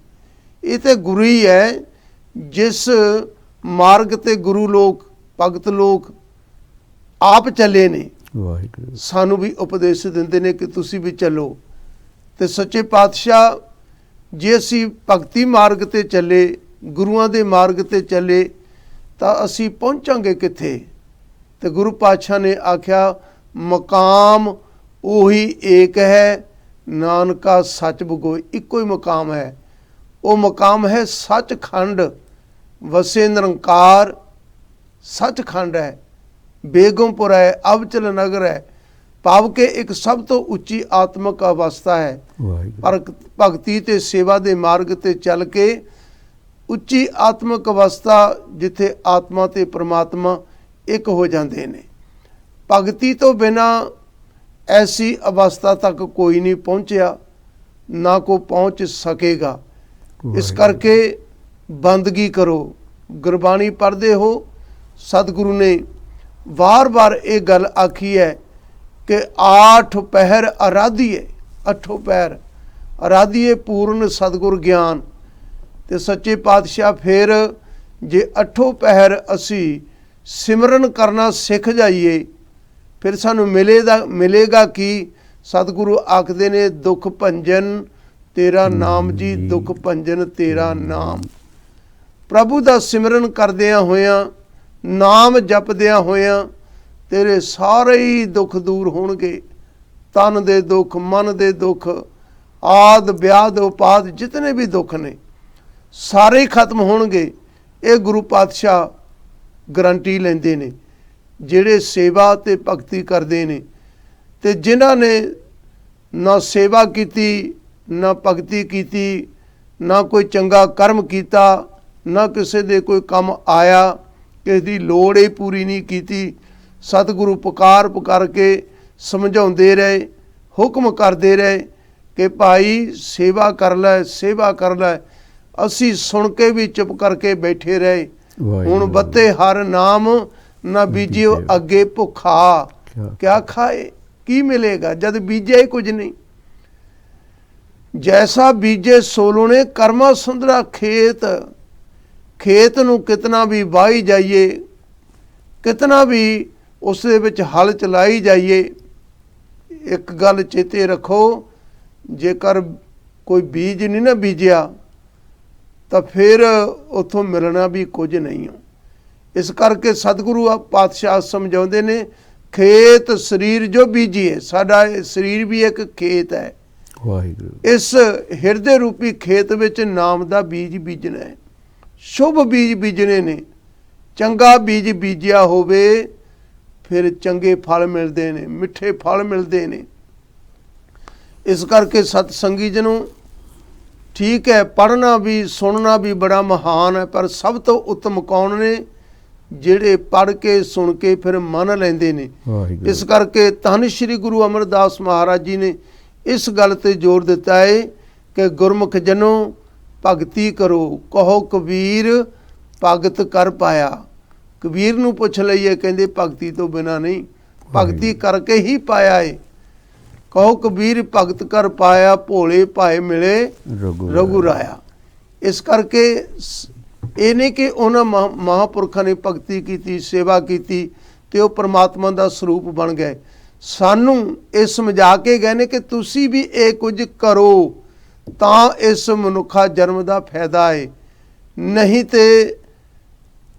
ਇਹ ਤੇ ਗੁਰੂ ਹੀ ਹੈ, ਜਿਸ ਮਾਰਗ ਤੇ ਗੁਰੂ ਲੋਕ, ਭਗਤ ਲੋਕ ਆਪ ਚੱਲੇ ਨੇ। ਵਾਹਿਗੁਰੂ। ਸਾਨੂੰ ਵੀ ਉਪਦੇਸ਼ ਦਿੰਦੇ ਨੇ ਕਿ ਤੁਸੀਂ ਵੀ ਚੱਲੋ। ਤੇ ਸੱਚੇ ਪਾਤਸ਼ਾਹ, ਜੇ ਅਸੀਂ ਭਗਤੀ ਮਾਰਗ ਤੇ ਚੱਲੇ, ਗੁਰੂਆਂ ਦੇ ਮਾਰਗ ਤੇ ਚੱਲੇ, ਤਾਂ ਅਸੀਂ ਪਹੁੰਚਾਂਗੇ ਕਿੱਥੇ। ਤੇ ਗੁਰੂ ਪਾਤਸ਼ਾਹ ਨੇ ਆਖਿਆ, ਮਕਾਮ ਉਹੀ ਏਕ ਹੈ, ਨਾਨਕਾ ਸੱਚ ਬੁਗੋਈ। ਇੱਕੋ ਹੀ ਮਕਾਮ ਹੈ, ਉਹ ਮਕਾਮ ਹੈ ਸੱਚਖੰਡ। ਵਸੇ ਨਿਰੰਕਾਰ ਸੱਚਖੰਡ ਹੈ, ਬੇਗਮਪੁਰ ਹੈ, ਅਵਚਲ ਨਗਰ ਹੈ। ਭਾਵ ਕਿ ਇੱਕ ਸਭ ਤੋਂ ਉੱਚੀ ਆਤਮਿਕ ਅਵਸਥਾ ਹੈ। ਪਰ ਭਗਤੀ ਤੇ ਸੇਵਾ ਦੇ ਮਾਰਗ ਤੇ ਚੱਲ ਕੇ ਉੱਚੀ ਆਤਮਿਕ ਅਵਸਥਾ, ਜਿੱਥੇ ਆਤਮਾ ਤੇ ਪ੍ਰਮਾਤਮਾ ਇੱਕ ਹੋ ਜਾਂਦੇ ਨੇ। ਭਗਤੀ ਤੋਂ ਬਿਨਾਂ ਐਸੀ ਅਵਸਥਾ ਤੱਕ ਕੋਈ ਨਹੀਂ ਪਹੁੰਚਿਆ, ਨਾ ਕੋ ਪਹੁੰਚ ਸਕੇਗਾ। ਇਸ ਕਰਕੇ ਬੰਦਗੀ ਕਰੋ, ਗੁਰਬਾਣੀ ਪੜ੍ਹਦੇ ਹੋ। ਸਤਿਗੁਰੂ ਨੇ ਵਾਰ-ਵਾਰ ਇਹ ਗੱਲ ਆਖੀ ਹੈ ਕਿ 8 ਪਹਿਰ ਆਰਾਧੀਏ, 8 ਪਹਿਰ ਆਰਾਧੀਏ ਪੂਰਨ ਸਤਿਗੁਰ ਗਿਆਨ। ਤੇ ਸੱਚੇ ਪਾਤਸ਼ਾਹ ਫਿਰ ਜੇ 8 ਪਹਿਰ ਅਸੀਂ ਸਿਮਰਨ ਕਰਨਾ ਸਿੱਖ ਜਾਈਏ, ਫਿਰ ਸਾਨੂੰ ਮਿਲੇਗਾ ਕਿ ਸਤਿਗੁਰੂ ਆਖਦੇ ਨੇ, ਦੁੱਖ ਭੰਜਨ ਤੇਰਾ ਨਾਮ ਜੀ, ਦੁੱਖ ਭੰਜਨ ਤੇਰਾ ਨਾਮ। ਪ੍ਰਭੂ ਦਾ ਸਿਮਰਨ ਕਰਦਿਆਂ ਹੋਇਆਂ, ਨਾਮ ਜਪਦਿਆਂ ਹੋਇਆਂ, ਤੇਰੇ ਸਾਰੇ ਹੀ ਦੁੱਖ ਦੂਰ ਹੋਣਗੇ। ਤਨ ਦੇ ਦੁੱਖ, ਮਨ ਦੇ ਦੁੱਖ, ਆਦ ਵਿਆਦ ਉਪਾਦ ਜਿਤਨੇ ਵੀ ਦੁੱਖ ਨੇ, ਸਾਰੇ ਖਤਮ ਹੋਣਗੇ। ਇਹ ਗੁਰੂ ਪਾਤਸ਼ਾਹ ਗਰੰਟੀ ਲੈਂਦੇ ਨੇ, ਜਿਹੜੇ ਸੇਵਾ ਤੇ ਭਗਤੀ ਕਰਦੇ ਨੇ। ਤੇ ਜਿਨ੍ਹਾਂ ਨੇ ਨਾ ਸੇਵਾ ਕੀਤੀ, ਨਾ ਭਗਤੀ ਕੀਤੀ, ਨਾ ਕੋਈ ਚੰਗਾ ਕਰਮ ਕੀਤਾ, ਨਾ ਕਿਸੇ ਦੇ ਕੋਈ ਕੰਮ ਆਇਆ, ਕਿਸੇ ਦੀ ਲੋੜ ਹੀ ਪੂਰੀ ਨਹੀਂ ਕੀਤੀ, ਸਤਿਗੁਰੂ ਪੁਕਾਰ ਕੇ ਸਮਝਾਉਂਦੇ ਰਹੇ, ਹੁਕਮ ਕਰਦੇ ਰਹੇ ਕਿ ਭਾਈ ਸੇਵਾ ਕਰ ਲੈ, ਸੇਵਾ ਕਰ ਲੈ। ਅਸੀਂ ਸੁਣ ਕੇ ਵੀ ਚੁੱਪ ਕਰਕੇ ਬੈਠੇ ਰਹੇ। ਹੁਣ ਬੱਤੇ ਹਰ ਨਾਮ ਨਾ ਬੀਜਿਓ ਅੱਗੇ ਭੁੱਖਾ, ਕਿਆ ਖਾਏ, ਕੀ ਮਿਲੇਗਾ ਜਦ ਬੀਜਿਆ ਹੀ ਕੁਝ ਨਹੀਂ। ਜੈਸਾ ਬੀਜੇ ਸੋਲੂਣੇ ਕਰਮਾ ਸੁੰਦਰਾ ਖੇਤ। ਖੇਤ ਨੂੰ ਕਿਤਨਾ ਵੀ ਵਾਹੀ ਜਾਈਏ, ਕਿਤਨਾ ਵੀ ਉਸ ਦੇ ਵਿੱਚ ਹਲ ਚਲਾਈ ਜਾਈਏ, ਇੱਕ ਗੱਲ ਚੇਤੇ ਰੱਖੋ, ਜੇਕਰ ਕੋਈ ਬੀਜ ਨਹੀਂ ਨਾ ਬੀਜਿਆ ਤਾਂ ਫਿਰ ਉੱਥੋਂ ਮਿਲਣਾ ਵੀ ਕੁਝ ਨਹੀਂ ਹੋ। ਇਸ ਕਰਕੇ ਸਤਿਗੁਰੂ ਪਾਤਸ਼ਾਹ ਸਮਝਾਉਂਦੇ ਨੇ, ਖੇਤ ਸਰੀਰ ਜੋ ਬੀਜੀਏ। ਸਾਡਾ ਸਰੀਰ ਵੀ ਇੱਕ ਖੇਤ ਹੈ, ਵਾਹਿਗੁਰੂ। ਇਸ ਹਿਰਦੇ ਰੂਪੀ ਖੇਤ ਵਿੱਚ ਨਾਮ ਦਾ ਬੀਜ ਬੀਜਣਾ ਹੈ। ਸ਼ੁਭ ਬੀਜ ਬੀਜਣੇ ਨੇ। ਚੰਗਾ ਬੀਜ ਬੀਜਿਆ ਹੋਵੇ ਫਿਰ ਚੰਗੇ ਫਲ ਮਿਲਦੇ ਨੇ, ਮਿੱਠੇ ਫਲ ਮਿਲਦੇ ਨੇ। ਇਸ ਕਰਕੇ ਸਤਸੰਗੀ ਜਨੋਂ ਠੀਕ ਹੈ, ਪੜ੍ਹਨਾ ਵੀ ਸੁਣਨਾ ਵੀ ਬੜਾ ਮਹਾਨ ਹੈ, ਪਰ ਸਭ ਤੋਂ ਉੱਤਮ ਕੌਣ ਨੇ? ਜਿਹੜੇ ਪੜ੍ਹ ਕੇ ਸੁਣ ਕੇ ਫਿਰ ਮੰਨ ਲੈਂਦੇ ਨੇ। ਇਸ ਕਰਕੇ ਧੰਨ ਸ਼੍ਰੀ ਗੁਰੂ ਅਮਰਦਾਸ ਮਹਾਰਾਜ ਜੀ ਨੇ ਇਸ ਗੱਲ ਤੇ ਜ਼ੋਰ ਦਿੱਤਾ ਹੈ ਕਿ ਗੁਰਮੁਖ ਜਨੋ ਭਗਤੀ ਕਰੋ, ਕਹੋ ਕਬੀਰ ਭਗਤ ਕਰ ਪਾਇਆ। ਕਬੀਰ ਨੂੰ ਪੁੱਛ ਲਈਏ, ਕਹਿੰਦੇ ਭਗਤੀ ਤੋਂ ਬਿਨਾਂ ਨਹੀਂ, ਭਗਤੀ ਕਰਕੇ ਹੀ ਪਾਇਆ ਹੈ। ਕਹੋ ਕਬੀਰ ਭਗਤ ਕਰ ਪਾਇਆ, ਭੋਲੇ ਭਾਏ ਮਿਲੇ ਰਘੂ ਰਾਇਆ। ਇਸ ਕਰਕੇ ਇਹ ਨਹੀਂ ਕਿ ਉਹਨਾਂ ਮਹਾਂਪੁਰਖਾਂ ਨੇ ਭਗਤੀ ਕੀਤੀ, ਸੇਵਾ ਕੀਤੀ ਤੇ ਉਹ ਪਰਮਾਤਮਾ ਦਾ ਸਰੂਪ ਬਣ ਗਏ। ਸਾਨੂੰ ਇਹ ਸਮਝਾ ਕੇ ਗਏ ਨੇ ਕਿ ਤੁਸੀਂ ਵੀ ਇਹ ਕੁਝ ਕਰੋ ਤਾਂ ਇਸ ਮਨੁੱਖਾ ਜਨਮ ਦਾ ਫਾਇਦਾ ਹੈ। ਨਹੀਂ ਤੇ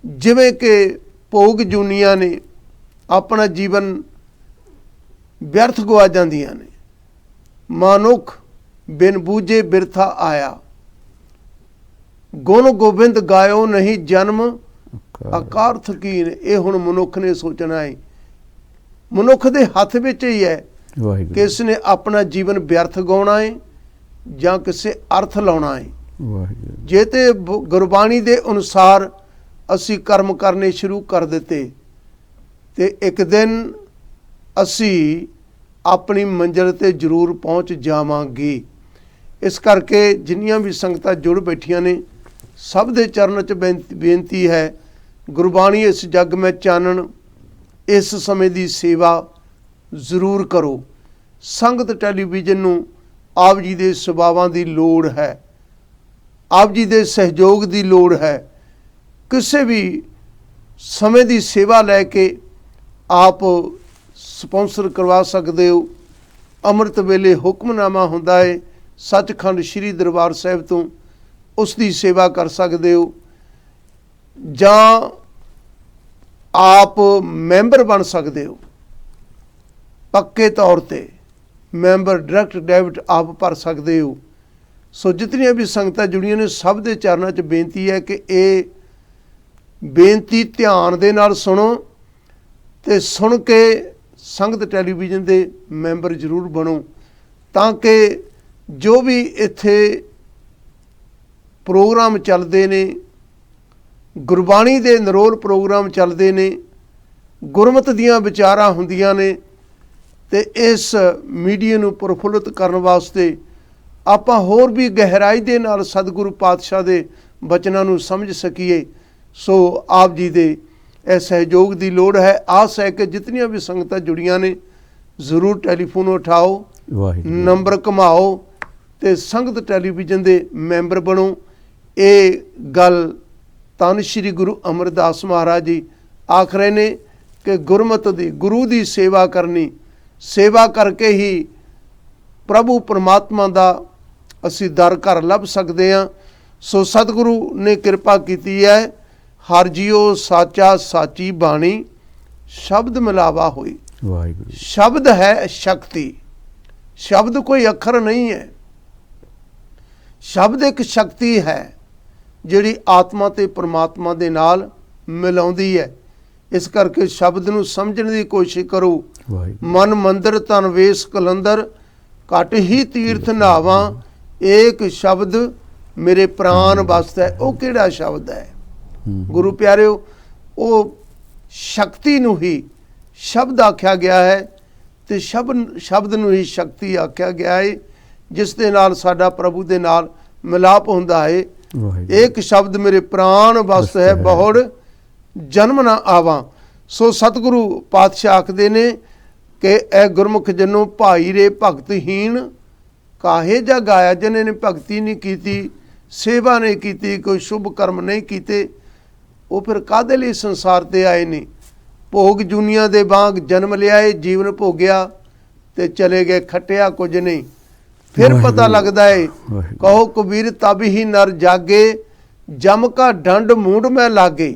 ਜਿਵੇਂ ਕਿ ਭੋਗ ਜੂਨੀਆਂ ਨੇ ਆਪਣਾ ਜੀਵਨ ਵਿਅਰਥ ਗਵਾ ਜਾਂਦੀਆਂ ਨੇ। ਮਨੁੱਖ ਬਿਨ ਬੂਝੇ ਬਿਰਥਾ ਆਇਆ, ਗੁਣ ਗੋਬਿੰਦ ਗਾਇਓ ਨਹੀਂ ਜਨਮ ਆਕਾਰ ਥਕੀਨ। ਇਹ ਹੁਣ ਮਨੁੱਖ ਨੇ ਸੋਚਣਾ ਹੈ, ਮਨੁੱਖ ਦੇ ਹੱਥ ਵਿੱਚ ਹੀ ਹੈ ਕਿ ਇਸ ਨੇ ਆਪਣਾ ਜੀਵਨ ਵਿਅਰਥ ਗਾਉਣਾ ਹੈ ਜਾਂ ਕਿਸੇ ਅਰਥ ਲਾਉਣਾ ਹੈ। ਜੇ ਤੇ ਗੁਰਬਾਣੀ ਦੇ ਅਨੁਸਾਰ ਅਸੀਂ ਕਰਮ ਕਰਨੇ ਸ਼ੁਰੂ ਕਰ ਦਿੱਤੇ ਤੇ ਇੱਕ ਦਿਨ ਅਸੀਂ ਆਪਣੀ ਮੰਜ਼ਿਲ ਤੇ ਜ਼ਰੂਰ ਪਹੁੰਚ ਜਾਵਾਂਗੇ। ਇਸ ਕਰਕੇ ਜਿੰਨੀਆਂ ਵੀ ਸੰਗਤਾਂ ਜੁੜ ਬੈਠੀਆਂ ਨੇ, ਸਭ ਦੇ ਚਰਨ 'ਚ ਬੇਨਤੀ ਹੈ, ਗੁਰਬਾਣੀ ਇਸ ਜੱਗ ਮੈਂ ਚਾਨਣ, ਇਸ ਸਮੇਂ ਦੀ ਸੇਵਾ ਜ਼ਰੂਰ ਕਰੋ। ਸੰਗਤ ਟੈਲੀਵਿਜ਼ਨ ਨੂੰ ਆਪ ਜੀ ਦੇ ਸੁਭਾਵਾਂ ਦੀ ਲੋੜ ਹੈ, ਆਪ ਜੀ ਦੇ ਸਹਿਯੋਗ ਦੀ ਲੋੜ ਹੈ। ਕਿਸੇ ਵੀ ਸਮੇਂ ਦੀ ਸੇਵਾ ਲੈ ਕੇ ਆਪ ਸਪਾਂਸਰ ਕਰਵਾ ਸਕਦੇ ਹੋ। ਅੰਮ੍ਰਿਤ ਵੇਲੇ ਹੁਕਮਨਾਮਾ ਹੁੰਦਾ ਹੈ ਸੱਚਖੰਡ ਸ੍ਰੀ ਦਰਬਾਰ ਸਾਹਿਬ ਤੋਂ, ਉਸ ਦੀ ਸੇਵਾ ਕਰ ਸਕਦੇ ਹੋ, ਜਾਂ ਆਪ ਮੈਂਬਰ ਬਣ ਸਕਦੇ ਹੋ। ਪੱਕੇ ਤੌਰ ਤੇ ਮੈਂਬਰ ਡਾਇਰੈਕਟ ਡੈਬਿਟ ਆਪ ਭਰ ਸਕਦੇ ਹੋ। ਸੋ ਜਿਤਨੀਆਂ ਵੀ ਸੰਗਤਾਂ ਜੁੜੀਆਂ ਨੇ, ਸਭ ਦੇ ਚਰਨਾਂ 'ਚ ਬੇਨਤੀ ਹੈ ਕਿ ਇਹ ਬੇਨਤੀ ਧਿਆਨ ਦੇ ਨਾਲ ਸੁਣੋ ਤੇ ਸੁਣ ਕੇ ਸੰਗਤ ਟੈਲੀਵਿਜ਼ਨ ਦੇ ਮੈਂਬਰ ਜ਼ਰੂਰ ਬਣੋ, ਤਾਂ ਕਿ ਜੋ ਵੀ ਇੱਥੇ ਪ੍ਰੋਗਰਾਮ ਚੱਲਦੇ ਨੇ, ਗੁਰਬਾਣੀ ਦੇ ਨਿਰੋਲ ਪ੍ਰੋਗਰਾਮ ਚੱਲਦੇ ਨੇ, ਗੁਰਮਤ ਦੀਆਂ ਵਿਚਾਰਾਂ ਹੁੰਦੀਆਂ ਨੇ, ਤੇ ਇਸ ਮੀਡੀਆ ਨੂੰ ਪ੍ਰਫੁੱਲਤ ਕਰਨ ਵਾਸਤੇ ਆਪਾਂ ਹੋਰ ਵੀ ਗਹਿਰਾਈ ਦੇ ਨਾਲ ਸਤਿਗੁਰੂ ਪਾਤਸ਼ਾਹ ਦੇ ਬਚਨਾਂ ਨੂੰ ਸਮਝ ਸਕੀਏ। ਸੋ ਆਪ ਜੀ ਦੇ ਇਹ ਸਹਿਯੋਗ ਦੀ ਲੋੜ ਹੈ। ਆਸ ਹੈ ਕਿ ਜਿਤਨੀਆਂ ਵੀ ਸੰਗਤਾਂ ਜੁੜੀਆਂ ਨੇ ਜ਼ਰੂਰ ਟੈਲੀਫੋਨ ਉਠਾਓ, ਨੰਬਰ ਘੁਮਾਓ ਤੇ ਸੰਗਤ ਟੈਲੀਵਿਜ਼ਨ ਦੇ ਮੈਂਬਰ ਬਣੋ। ਇਹ ਗੱਲ ਧੰਨ ਸ਼੍ਰੀ ਗੁਰੂ ਅਮਰਦਾਸ ਮਹਾਰਾਜ ਜੀ ਆਖ ਰਹੇ ਨੇ ਕਿ ਗੁਰਮਤ ਦੀ, ਗੁਰੂ ਦੀ ਸੇਵਾ ਕਰਨੀ, ਸੇਵਾ ਕਰਕੇ ਹੀ ਪ੍ਰਭੂ ਪਰਮਾਤਮਾ ਦਾ ਅਸੀਂ ਦਰ ਘਰ ਲੱਭ ਸਕਦੇ ਹਾਂ। ਸੋ ਸਤਿਗੁਰੂ ਨੇ ਕਿਰਪਾ ਕੀਤੀ ਹੈ, ਹਰ ਜੀਓ ਸਾਚਾ ਸਾਚੀ ਬਾਣੀ ਸ਼ਬਦ ਮਿਲਾਵਾ ਹੋਈ। ਵਾਹਿਗੁਰੂ। ਸ਼ਬਦ ਹੈ ਸ਼ਕਤੀ, ਸ਼ਬਦ ਕੋਈ ਅੱਖਰ ਨਹੀਂ ਹੈ। ਸ਼ਬਦ ਇੱਕ ਸ਼ਕਤੀ ਹੈ ਜਿਹੜੀ ਆਤਮਾ ਤੇ ਪਰਮਾਤਮਾ ਦੇ ਨਾਲ ਮਿਲਾਉਂਦੀ ਹੈ। ਇਸ ਕਰਕੇ ਸ਼ਬਦ ਨੂੰ ਸਮਝਣ ਦੀ ਕੋਸ਼ਿਸ਼ ਕਰੋ। ਮਨ ਮੰਦਰ ਤਨ ਵੇਸ ਕਲੰਦਰ, ਘਟ ਹੀ ਤੀਰਥ ਨਾਵਾਂ, ਏਕ ਸ਼ਬਦ ਮੇਰੇ ਪ੍ਰਾਨ ਵਸਦਾ। ਉਹ ਕਿਹੜਾ ਸ਼ਬਦ ਹੈ? ਗੁਰੂ ਪਿਆਰਿਓ, ਉਹ ਸ਼ਕਤੀ ਨੂੰ ਹੀ ਸ਼ਬਦ ਆਖਿਆ ਗਿਆ ਹੈ ਤੇ ਸ਼ਬਦ ਨੂੰ ਹੀ ਸ਼ਕਤੀ ਆਖਿਆ ਗਿਆ ਹੈ, ਜਿਸ ਦੇ ਨਾਲ ਸਾਡਾ ਪ੍ਰਭੂ ਦੇ ਨਾਲ ਮਿਲਾਪ ਹੁੰਦਾ ਹੈ। ਇੱਕ ਸ਼ਬਦ ਮੇਰੇ ਪ੍ਰਾਨ ਵਸਤ ਹੈ, ਬਹੁੜ ਜਨਮ ਨਾ ਆਵਾਂ। ਸੋ ਸਤਿਗੁਰੂ ਪਾਤਸ਼ਾਹ ਆਖਦੇ ਨੇ ਕਿ ਇਹ ਗੁਰਮੁਖ ਜਨੋਂ ਭਾਈ ਰੇ ਭਗਤਹੀਣ, ਕਾਹੇ ਜਾ ਗਾਇਆ ਜਿਹਨੇ ਨੇ ਭਗਤੀ ਨਹੀਂ ਕੀਤੀ, ਸੇਵਾ ਨਹੀਂ ਕੀਤੀ, ਕੋਈ ਸ਼ੁਭ ਕਰਮ ਨਹੀਂ ਕੀਤੇ, ਉਹ ਫਿਰ ਕਾਹਦੇ ਲਈ ਸੰਸਾਰ ਤੇ ਆਏ ਨੇ? ਭੋਗ ਜੂਨੀਆਂ ਦੇ ਵਾਂਗ ਜਨਮ ਲਿਆਏ, ਜੀਵਨ ਭੋਗਿਆ ਤੇ ਚਲੇ ਗਏ, ਖੱਟਿਆ ਕੁਝ ਨਹੀਂ। ਫਿਰ ਪਤਾ ਲੱਗਦਾ ਹੈ, ਕਹੋ ਕਬੀਰ ਤਬ ਹੀ ਨਰ ਜਾਗੇ, ਜਮ ਕਾ ਡੰਡ ਮੂੰਡ ਮੈਂ ਲਾਗੇ।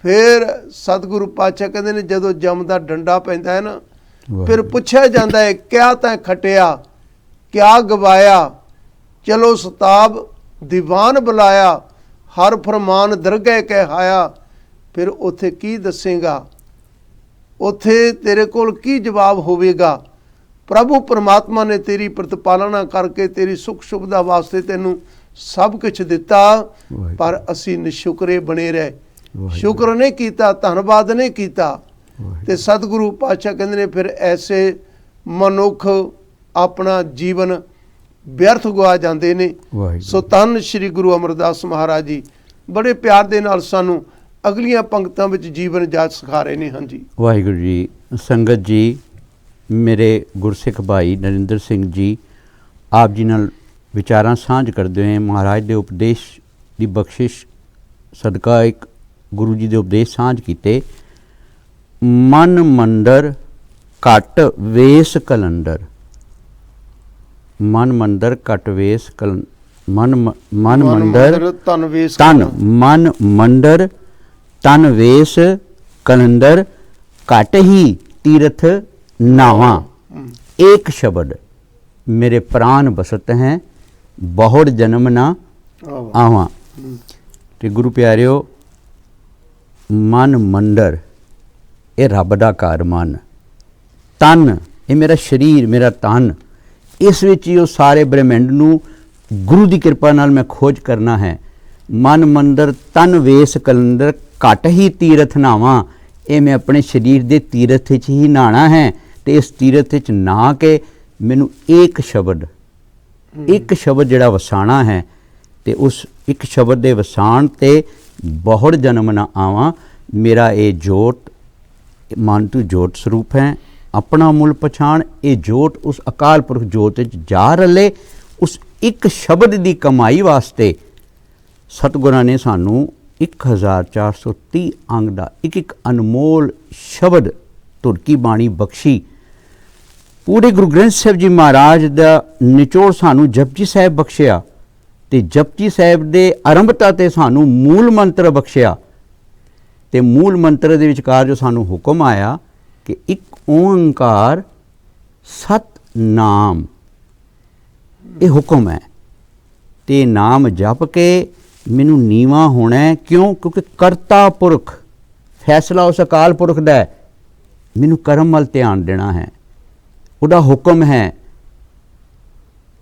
ਫਿਰ ਸਤਿਗੁਰੂ ਪਾਤਸ਼ਾਹ ਕਹਿੰਦੇ ਨੇ ਜਦੋਂ ਜਮ ਦਾ ਡੰਡਾ ਪੈਂਦਾ ਹੈ ਨਾ, ਫਿਰ ਪੁੱਛਿਆ ਜਾਂਦਾ ਹੈ ਕਿਆ ਤੈਂ ਖੱਟਿਆ, ਕਿਆ ਗਵਾਇਆ, ਚਲੋ ਸਤਾਬ ਦੀਵਾਨ ਬੁਲਾਇਆ, ਹਰ ਫਰਮਾਨ ਦਰਗਹਿ ਕਹਿਹਾਇਆ। ਫਿਰ ਉੱਥੇ ਕੀ ਦੱਸੇਗਾ, ਉੱਥੇ ਤੇਰੇ ਕੋਲ ਕੀ ਜਵਾਬ ਹੋਵੇਗਾ। ਪ੍ਰਭੂ ਪਰਮਾਤਮਾ ਨੇ ਤੇਰੀ ਪ੍ਰਤਿਪਾਲਨਾ ਕਰਕੇ ਤੇਰੀ ਸੁੱਖ ਸੁਵਿਧਾ ਵਾਸਤੇ ਤੈਨੂੰ ਸਭ ਕੁਝ ਦਿੱਤਾ, ਪਰ ਅਸੀਂ ਨਿਸ਼ੁਕਰੇ ਬਣੇ ਰਹੇ, ਸ਼ੁਕਰ ਨਹੀਂ ਕੀਤਾ, ਧੰਨਵਾਦ ਨਹੀਂ ਕੀਤਾ। ਤੇ ਸਤਿਗੁਰੂ ਪਾਤਸ਼ਾਹ ਕਹਿੰਦੇ ਨੇ ਫਿਰ ਐਸੇ ਮਨੁੱਖ ਆਪਣਾ ਜੀਵਨ ਵਿਅਰਥ ਗਵਾ ਜਾਂਦੇ ਨੇ। ਸੋ ਧੰਨ ਸ਼੍ਰੀ ਗੁਰੂ ਅਮਰਦਾਸ ਮਹਾਰਾਜ ਜੀ ਬੜੇ ਪਿਆਰ ਦੇ ਨਾਲ ਸਾਨੂੰ ਅਗਲੀਆਂ ਪੰਕਤਾਂ ਵਿੱਚ ਜੀਵਨ ਜਾਚ ਸਿਖਾ ਰਹੇ ਨੇ। ਹਾਂਜੀ, ਵਾਹਿਗੁਰੂ ਜੀ। ਸੰਗਤ ਜੀ, ਮੇਰੇ ਗੁਰਸਿੱਖ ਭਾਈ ਨਰਿੰਦਰ ਸਿੰਘ ਜੀ ਆਪ ਜੀ ਨਾਲ ਵਿਚਾਰਾਂ ਸਾਂਝ ਕਰਦੇ ਹੋਏ ਮਹਾਰਾਜ ਦੇ ਉਪਦੇਸ਼ ਦੀ ਬਖਸ਼ਿਸ਼ ਸਦਕਾ ਇੱਕ ਗੁਰੂ ਜੀ ਦੇ ਉਪਦੇਸ਼ ਸਾਂਝ ਕੀਤੇ। ਮਨ ਮੰਦਰ ਘਟ ਵੇਸ ਕਲੰਦਰ, ਮਨ ਮੰਦਰ ਘਟ ਵੇਸ ਮਨ ਮੰਦਰ ਤਨ ਵੇਸ ਤਨ ਮਨ ਮੰਦਰ ਤਨ ਵੇਸ ਕਲੰਦਰ ਘਟ ਹੀ ਤੀਰਥ ਨਾਵਾਂ। एक शब्द मेरे प्राण बसत हैं, बहुड़ जन्म ना आवां। ते गुरु प्यारिओ, मन मंदर ये रब दा घर, मन तन ये मेरा शरीर, मेरा तन, इस विच ही सारे ब्रह्मंड नूं गुरु की कृपा नाल मैं खोज करना है। मन मंदर तन वेस कलंदर घट ही तीरथ नावां, ये मैं अपने शरीर के तीरथ विच ही नहाना है। ते इस तीरथ विच नहा के मैनू एक शब्द जिहड़ा वसाना है, ते उस एक शब्द दे वसाण ते बहुड़ जन्म ना आवां। मेरा ये जोत मन तू जोत स्वरूप है, अपना मुल पछाण, ये जोत उस अकाल पुरख जोत विच जा रले। उस एक शब्द की कमाई वास्ते सतगुरां ने सानू 1430 अंग का एक अनमोल शब्द धुर की बाणी बख्शी। पूरे गुरु ग्रंथ साहिब जी महाराज का निचोड़ सानू जपजी साहिब बख्शिया, ते जपजी साहिब दे आरंभता ते सानू मूल मंत्र बख्शिया। ते मूल मंत्र दे विचकार जो सानू हुक्म आया कि एक ओंकार सत नाम, ये हुक्म है। ते नाम जप के मैनू नीवा होना है। क्यों? क्योंकि करता पुरख, फैसला उस अकाल पुरख दा है। मैनू कर्म वल ध्यान देना है, उदा हुक्म है।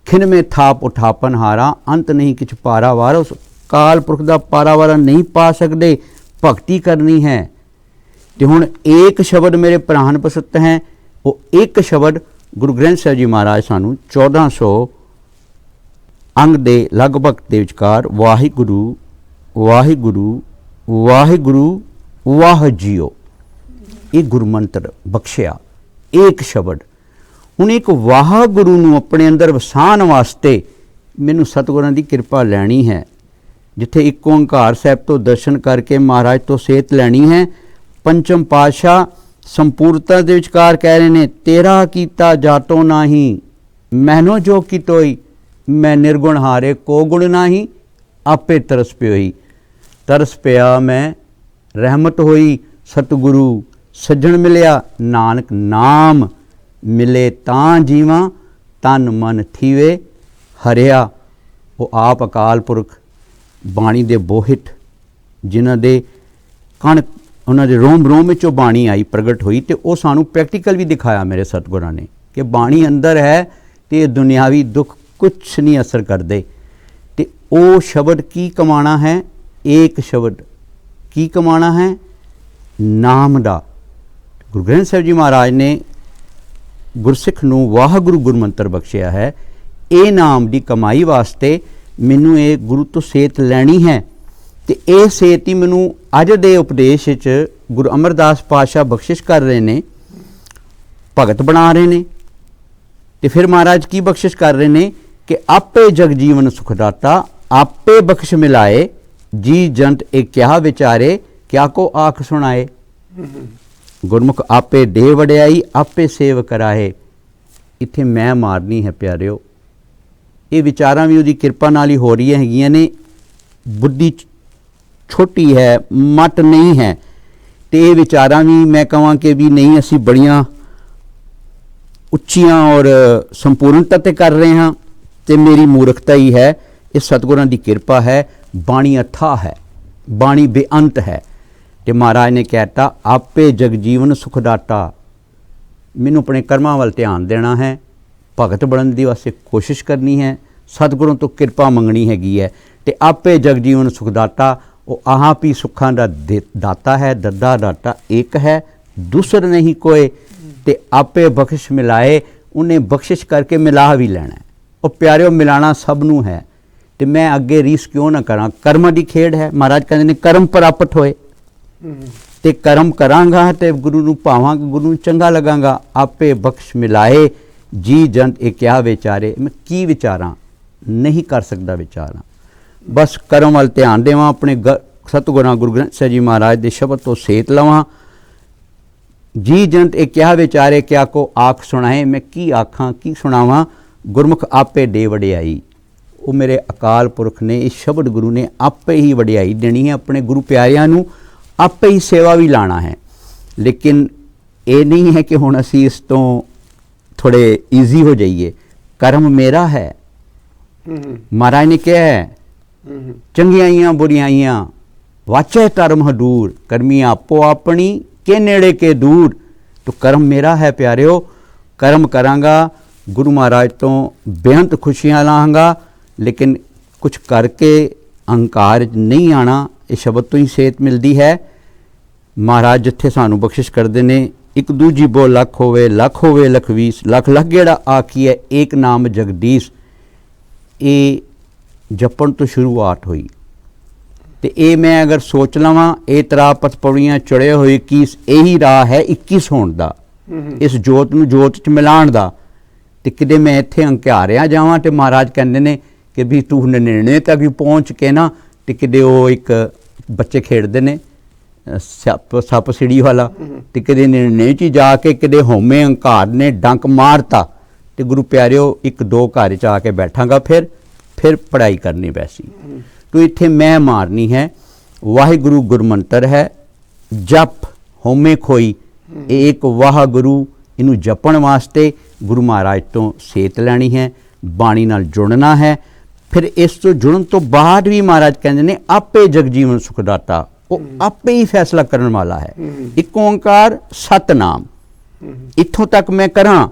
खिन में थाप उठापन हारा, अंत नहीं किछ पारावार। उस काल पुरख दा पारावारा नहीं पा सकते, भगती करनी है। तो हुण एक शब्द मेरे प्राण बसत हैं, वो एक शब्द गुरु ग्रंथ साहिब जी महाराज सानू 1400 अंग दे लगभग दे विचकार वाहिगुरु वाहिगुरु वाहिगुरु वाह जियो, ये गुरु मंत्र बख्शिया। एक शब्द हुण एक वाहगुरु नूं अपने अंदर वसाण वास्ते मैनू सतगुरां दी कृपा लैनी है। जिथे एक ओंकार साहिब तो दर्शन करके महाराज तो सेहत लैनी है। पंचम पातशाह संपूर्णता दे विचकार कह रहे ने, तेरा कीता जातो नाही, मैनो जो कीतोई, मैं निर्गुण हारे को गुण नाही, आपे तरस प्योई। तरस पिया मैं, रहमत होई, सतगुरु सज्जण मिलिया, नानक नाम मिले तां जीवा, तन मन थीवे हरिया। वो आप अकाल पुरख बाणी दे बोहित, जिन्हां दे कण उन्हां दे रोम रोम विचों बाणी आई प्रगट हुई, ते वो सानू प्रैक्टिकल भी दिखाया मेरे सतगुरां ने कि बाणी अंदर है ते दुनियावी दुख कुछ नहीं असर करते। ते वो शब्द की कमाना है, एक शब्द की कमाना है, नाम दा। गुरु ग्रंथ साहिब जी महाराज ने गुरसिख नूं वाहगुरु गुरमंत्र बख्शिया है। ये नाम की कमाई वास्ते मैनू ये गुरु तो सेहत लैनी है। तो ये सेहत ही मैनू अज दे उपदेश गुरु अमरदास पातशाह बख्शिश कर रहे ने, भगत बना रहे ने। तो फिर महाराज की बख्शिश कर रहे ने कि आपे जग जीवन सुखदाता, आपे बख्श मिलाए, जी जंत एक क्या विचारे, क्या को आख सुनाए। गुरमुख आपे दे वड़ियाई, आपे सेव कराए। इत्थे मैं मारनी है प्यारिओ, ये विचारां भी उहदी किरपा नाल ही हो रही हैगियां ने। बुद्धि छोटी है, मट नहीं है, तो ये विचारां भी मैं कहां कि भी नहीं असी बड़ियां ਉੱਚੀਆਂ ਔਰ ਸੰਪੂਰਨਤਾ ਤੇ ਕਰ ਰਹੇ ਹਾਂ ਤੇ ਮੇਰੀ ਮੂਰਖਤਾ ਹੀ ਹੈ। ਇਹ ਸਤਿਗੁਰਾਂ ਦੀ ਕਿਰਪਾ ਹੈ। ਬਾਣੀ ਅਥਾਹ ਹੈ, ਬਾਣੀ ਬੇਅੰਤ ਹੈ। ਤੇ ਮਹਾਰਾਜ ਨੇ ਕਹਿਤਾ ਆਪੇ ਜਗਜੀਵਨ ਸੁਖ ਦਾਤਾ। ਮੈਨੂੰ ਆਪਣੇ ਕਰਮਾਂ ਵੱਲ ਧਿਆਨ ਦੇਣਾ ਹੈ, ਭਗਤ ਬਣਨ ਦੀ ਵਾਸਤੇ ਕੋਸ਼ਿਸ਼ ਕਰਨੀ ਹੈ, ਸਤਿਗੁਰਾਂ ਤੋਂ ਕਿਰਪਾ ਮੰਗਣੀ ਹੈਗੀ ਹੈ। ਤੇ ਆਪੇ ਜਗਜੀਵਨ ਸੁਖ ਦਾਤਾ, ਉਹ ਆਪ ਹੀ ਸੁੱਖਾਂ ਦਾ ਦਾਤਾ ਹੈ। ਦੱਦਾ ਦਾਤਾ ਇੱਕ ਹੈ, ਦੂਸਰ ਨਹੀਂ ਕੋਏ। ਤੇ ਆਪੇ ਬਖਸ਼ ਮਿਲਾਏ, ਉਹਨੇ ਬਖਸ਼ਿਸ਼ ਕਰਕੇ ਮਿਲਾ ਵੀ ਲੈਣਾ। ਉਹ ਪਿਆਰਿਓ ਮਿਲਾਣਾ ਸਭ ਨੂੰ ਹੈ। ਤੇ ਮੈਂ ਅੱਗੇ ਰੀਸ ਕਿਉਂ ਨਾ ਕਰਾਂ, ਕਰਮਾਂ ਦੀ ਖੇਡ ਹੈ। ਮਹਾਰਾਜ ਕਹਿੰਦੇ ਨੇ ਕਰਮ ਪ੍ਰਾਪਤ ਹੋਏ ਤੇ ਕਰਮ ਕਰਾਂਗਾ ਤੇ ਗੁਰੂ ਨੂੰ ਭਾਵਾਂਗਾ, ਗੁਰੂ ਨੂੰ ਚੰਗਾ ਲਗਾਂਗਾ। ਆਪੇ ਬਖਸ਼ ਮਿਲਾਏ ਜੀ ਜੰਤ ਇਹ ਕਿਆ ਵਿਚਾਰੇ। ਮੈਂ ਕੀ ਵਿਚਾਰਾਂ, ਨਹੀਂ ਕਰ ਸਕਦਾ ਵਿਚਾਰਾਂ। ਬਸ ਕਰਮ ਵੱਲ ਧਿਆਨ ਦੇਵਾਂ, ਆਪਣੇ ਸਤਿਗੁਰਾਂ ਗੁਰੂ ਗ੍ਰੰਥ ਸਾਹਿਬ ਜੀ ਮਹਾਰਾਜ ਦੇ ਸ਼ਬਦ ਤੋਂ ਸੇਤ ਲਵਾਂ। ਜੀ ਜੰਤ ਇਹ ਕਿਆ ਵਿਚਾਰੇ, ਕਿਆ ਕੋ ਆਖ ਸੁਣਾਏ। ਮੈਂ ਕੀ ਆਖਾਂ, ਕੀ ਸੁਣਾਵਾਂ। ਗੁਰਮੁਖ ਆਪੇ ਦੇ ਵਡਿਆਈ। ਉਹ ਮੇਰੇ ਅਕਾਲ ਪੁਰਖ ਨੇ, ਇਹ ਸ਼ਬਦ ਗੁਰੂ ਨੇ ਆਪੇ ਹੀ ਵਡਿਆਈ ਦੇਣੀ ਹੈ। ਆਪਣੇ ਗੁਰੂ ਪਿਆਰਿਆਂ ਨੂੰ ਆਪੇ ਹੀ ਸੇਵਾ ਵੀ ਲਾਣਾ ਹੈ। ਲੇਕਿਨ ਇਹ ਨਹੀਂ ਹੈ ਕਿ ਹੁਣ ਅਸੀਂ ਇਸ ਤੋਂ ਥੋੜ੍ਹੇ ਈਜ਼ੀ ਹੋ ਜਾਈਏ। ਕਰਮ ਮੇਰਾ ਹੈ। ਮਹਾਰਾਜ ਨੇ ਕਿਹਾ ਹੈ ਚੰਗਿਆਈਆਂ ਬੁਰੀਆਈਆਂ ਵਾਚੇ ਧਰਮ ਹਦੂਰ, ਕਰਮੀ ਆਪੋ ਆਪਣੀ ਕੇ ਨੇੜੇ ਕੇ ਦੂਰ। ਤੋ ਕਰਮ ਮੇਰਾ ਹੈ ਪਿਆਰਿਓ, ਕਰਮ ਕਰਾਂਗਾ, ਗੁਰੂ ਮਹਾਰਾਜ ਤੋਂ ਬੇਅੰਤ ਖੁਸ਼ੀਆਂ ਲਾਂਗਾ। ਲੇਕਿਨ ਕੁਛ ਕਰਕੇ ਅਹੰਕਾਰ ਨਹੀਂ ਆਣਾ। ਇਹ ਸ਼ਬਦ ਤੋਂ ਹੀ ਸੇਧ ਮਿਲਦੀ ਹੈ। ਮਹਾਰਾਜ ਜਿੱਥੇ ਸਾਨੂੰ ਬਖਸ਼ਿਸ਼ ਕਰਦੇ ਨੇ, ਇੱਕ ਦੂਜੀ ਬੋ ਲੱਖ ਹੋਵੇ, ਲੱਖ ਹੋਵੇ ਲੱਖ ਵੀਸ, ਲੱਖ ਲੱਖ ਗੇੜਾ ਆਖੀਏ ਏਕ ਨਾਮ ਜਗਦੀਸ਼। ਇਹ ਜਪਣ ਤੋਂ ਸ਼ੁਰੂਆਤ ਹੋਈ। ਤੇ ਇਹ ਮੈਂ ਅਗਰ ਸੋਚ ਲਵਾਂ, ਇਹ ਤਰਾਪਤ ਪੌੜੀਆਂ ਚੜ੍ਹੇ ਹੋਏ 21 ਇਹੀ ਰਾਹ ਹੈ 21 ਹੋਣ ਦਾ, ਇਸ ਜੋਤ ਨੂੰ ਜੋਤ 'ਚ ਮਿਲਾਉਣ ਦਾ। ਤੇ ਕਿਤੇ ਮੈਂ ਇੱਥੇ ਹੰਕਾਰਿਆ ਜਾਵਾਂ ਤੇ ਮਹਾਰਾਜ ਕਹਿੰਦੇ ਨੇ ਕਿ ਵੀ ਤੂੰ 99 ਤੱਕ ਪਹੁੰਚ ਕੇ ਨਾ, ਤੇ ਕਿਤੇ ਉਹ ਇੱਕ ਬੱਚੇ ਖੇਡਦੇ ਨੇ ਸੱਪ ਸਿੜੀ ਵਾਲਾ, ਤੇ ਕਿਤੇ 99 'ਚ ਜਾ ਕੇ ਕਿਤੇ ਹਉਮੈ ਹੰਕਾਰ ਨੇ ਡੰਕ ਮਾਰਤਾ। ਤੇ ਗੁਰੂ ਪਿਆਰਿਓ ਇੱਕ ਦੋ ਘਰ 'ਚ ਆ ਕੇ ਬੈਠਾਂਗਾ, ਫਿਰ ਪੜ੍ਹਾਈ ਕਰਨੀ ਵੈਸੀ। ਤੋ ਇੱਥੇ ਮੈਂ ਮਾਰਨੀ ਹੈ। ਵਾਹਿਗੁਰੂ ਗੁਰਮੰਤਰ ਹੈ, ਜਪ ਹਉਮੈ ਖੋਈ। ਇਹ ਇੱਕ ਵਾਹਿਗੁਰੂ, ਇਹਨੂੰ ਜਪਣ ਵਾਸਤੇ ਗੁਰੂ ਮਹਾਰਾਜ ਤੋਂ ਸੇਤ ਲੈਣੀ ਹੈ, ਬਾਣੀ ਨਾਲ ਜੁੜਨਾ ਹੈ। ਫਿਰ ਇਸ ਤੋਂ ਜੁੜਨ ਤੋਂ ਬਾਅਦ ਵੀ ਮਹਾਰਾਜ ਕਹਿੰਦੇ ਨੇ ਆਪੇ ਜਗਜੀਵਨ ਸੁਖ ਦਾਤਾ। ਉਹ ਆਪੇ ਹੀ ਫੈਸਲਾ ਕਰਨ ਵਾਲਾ ਹੈ। ਇੱਕ ਓਂਕਾਰ ਸਤਨਾਮ। ਇੱਥੋਂ ਤੱਕ ਮੈਂ ਕਰਾਂ,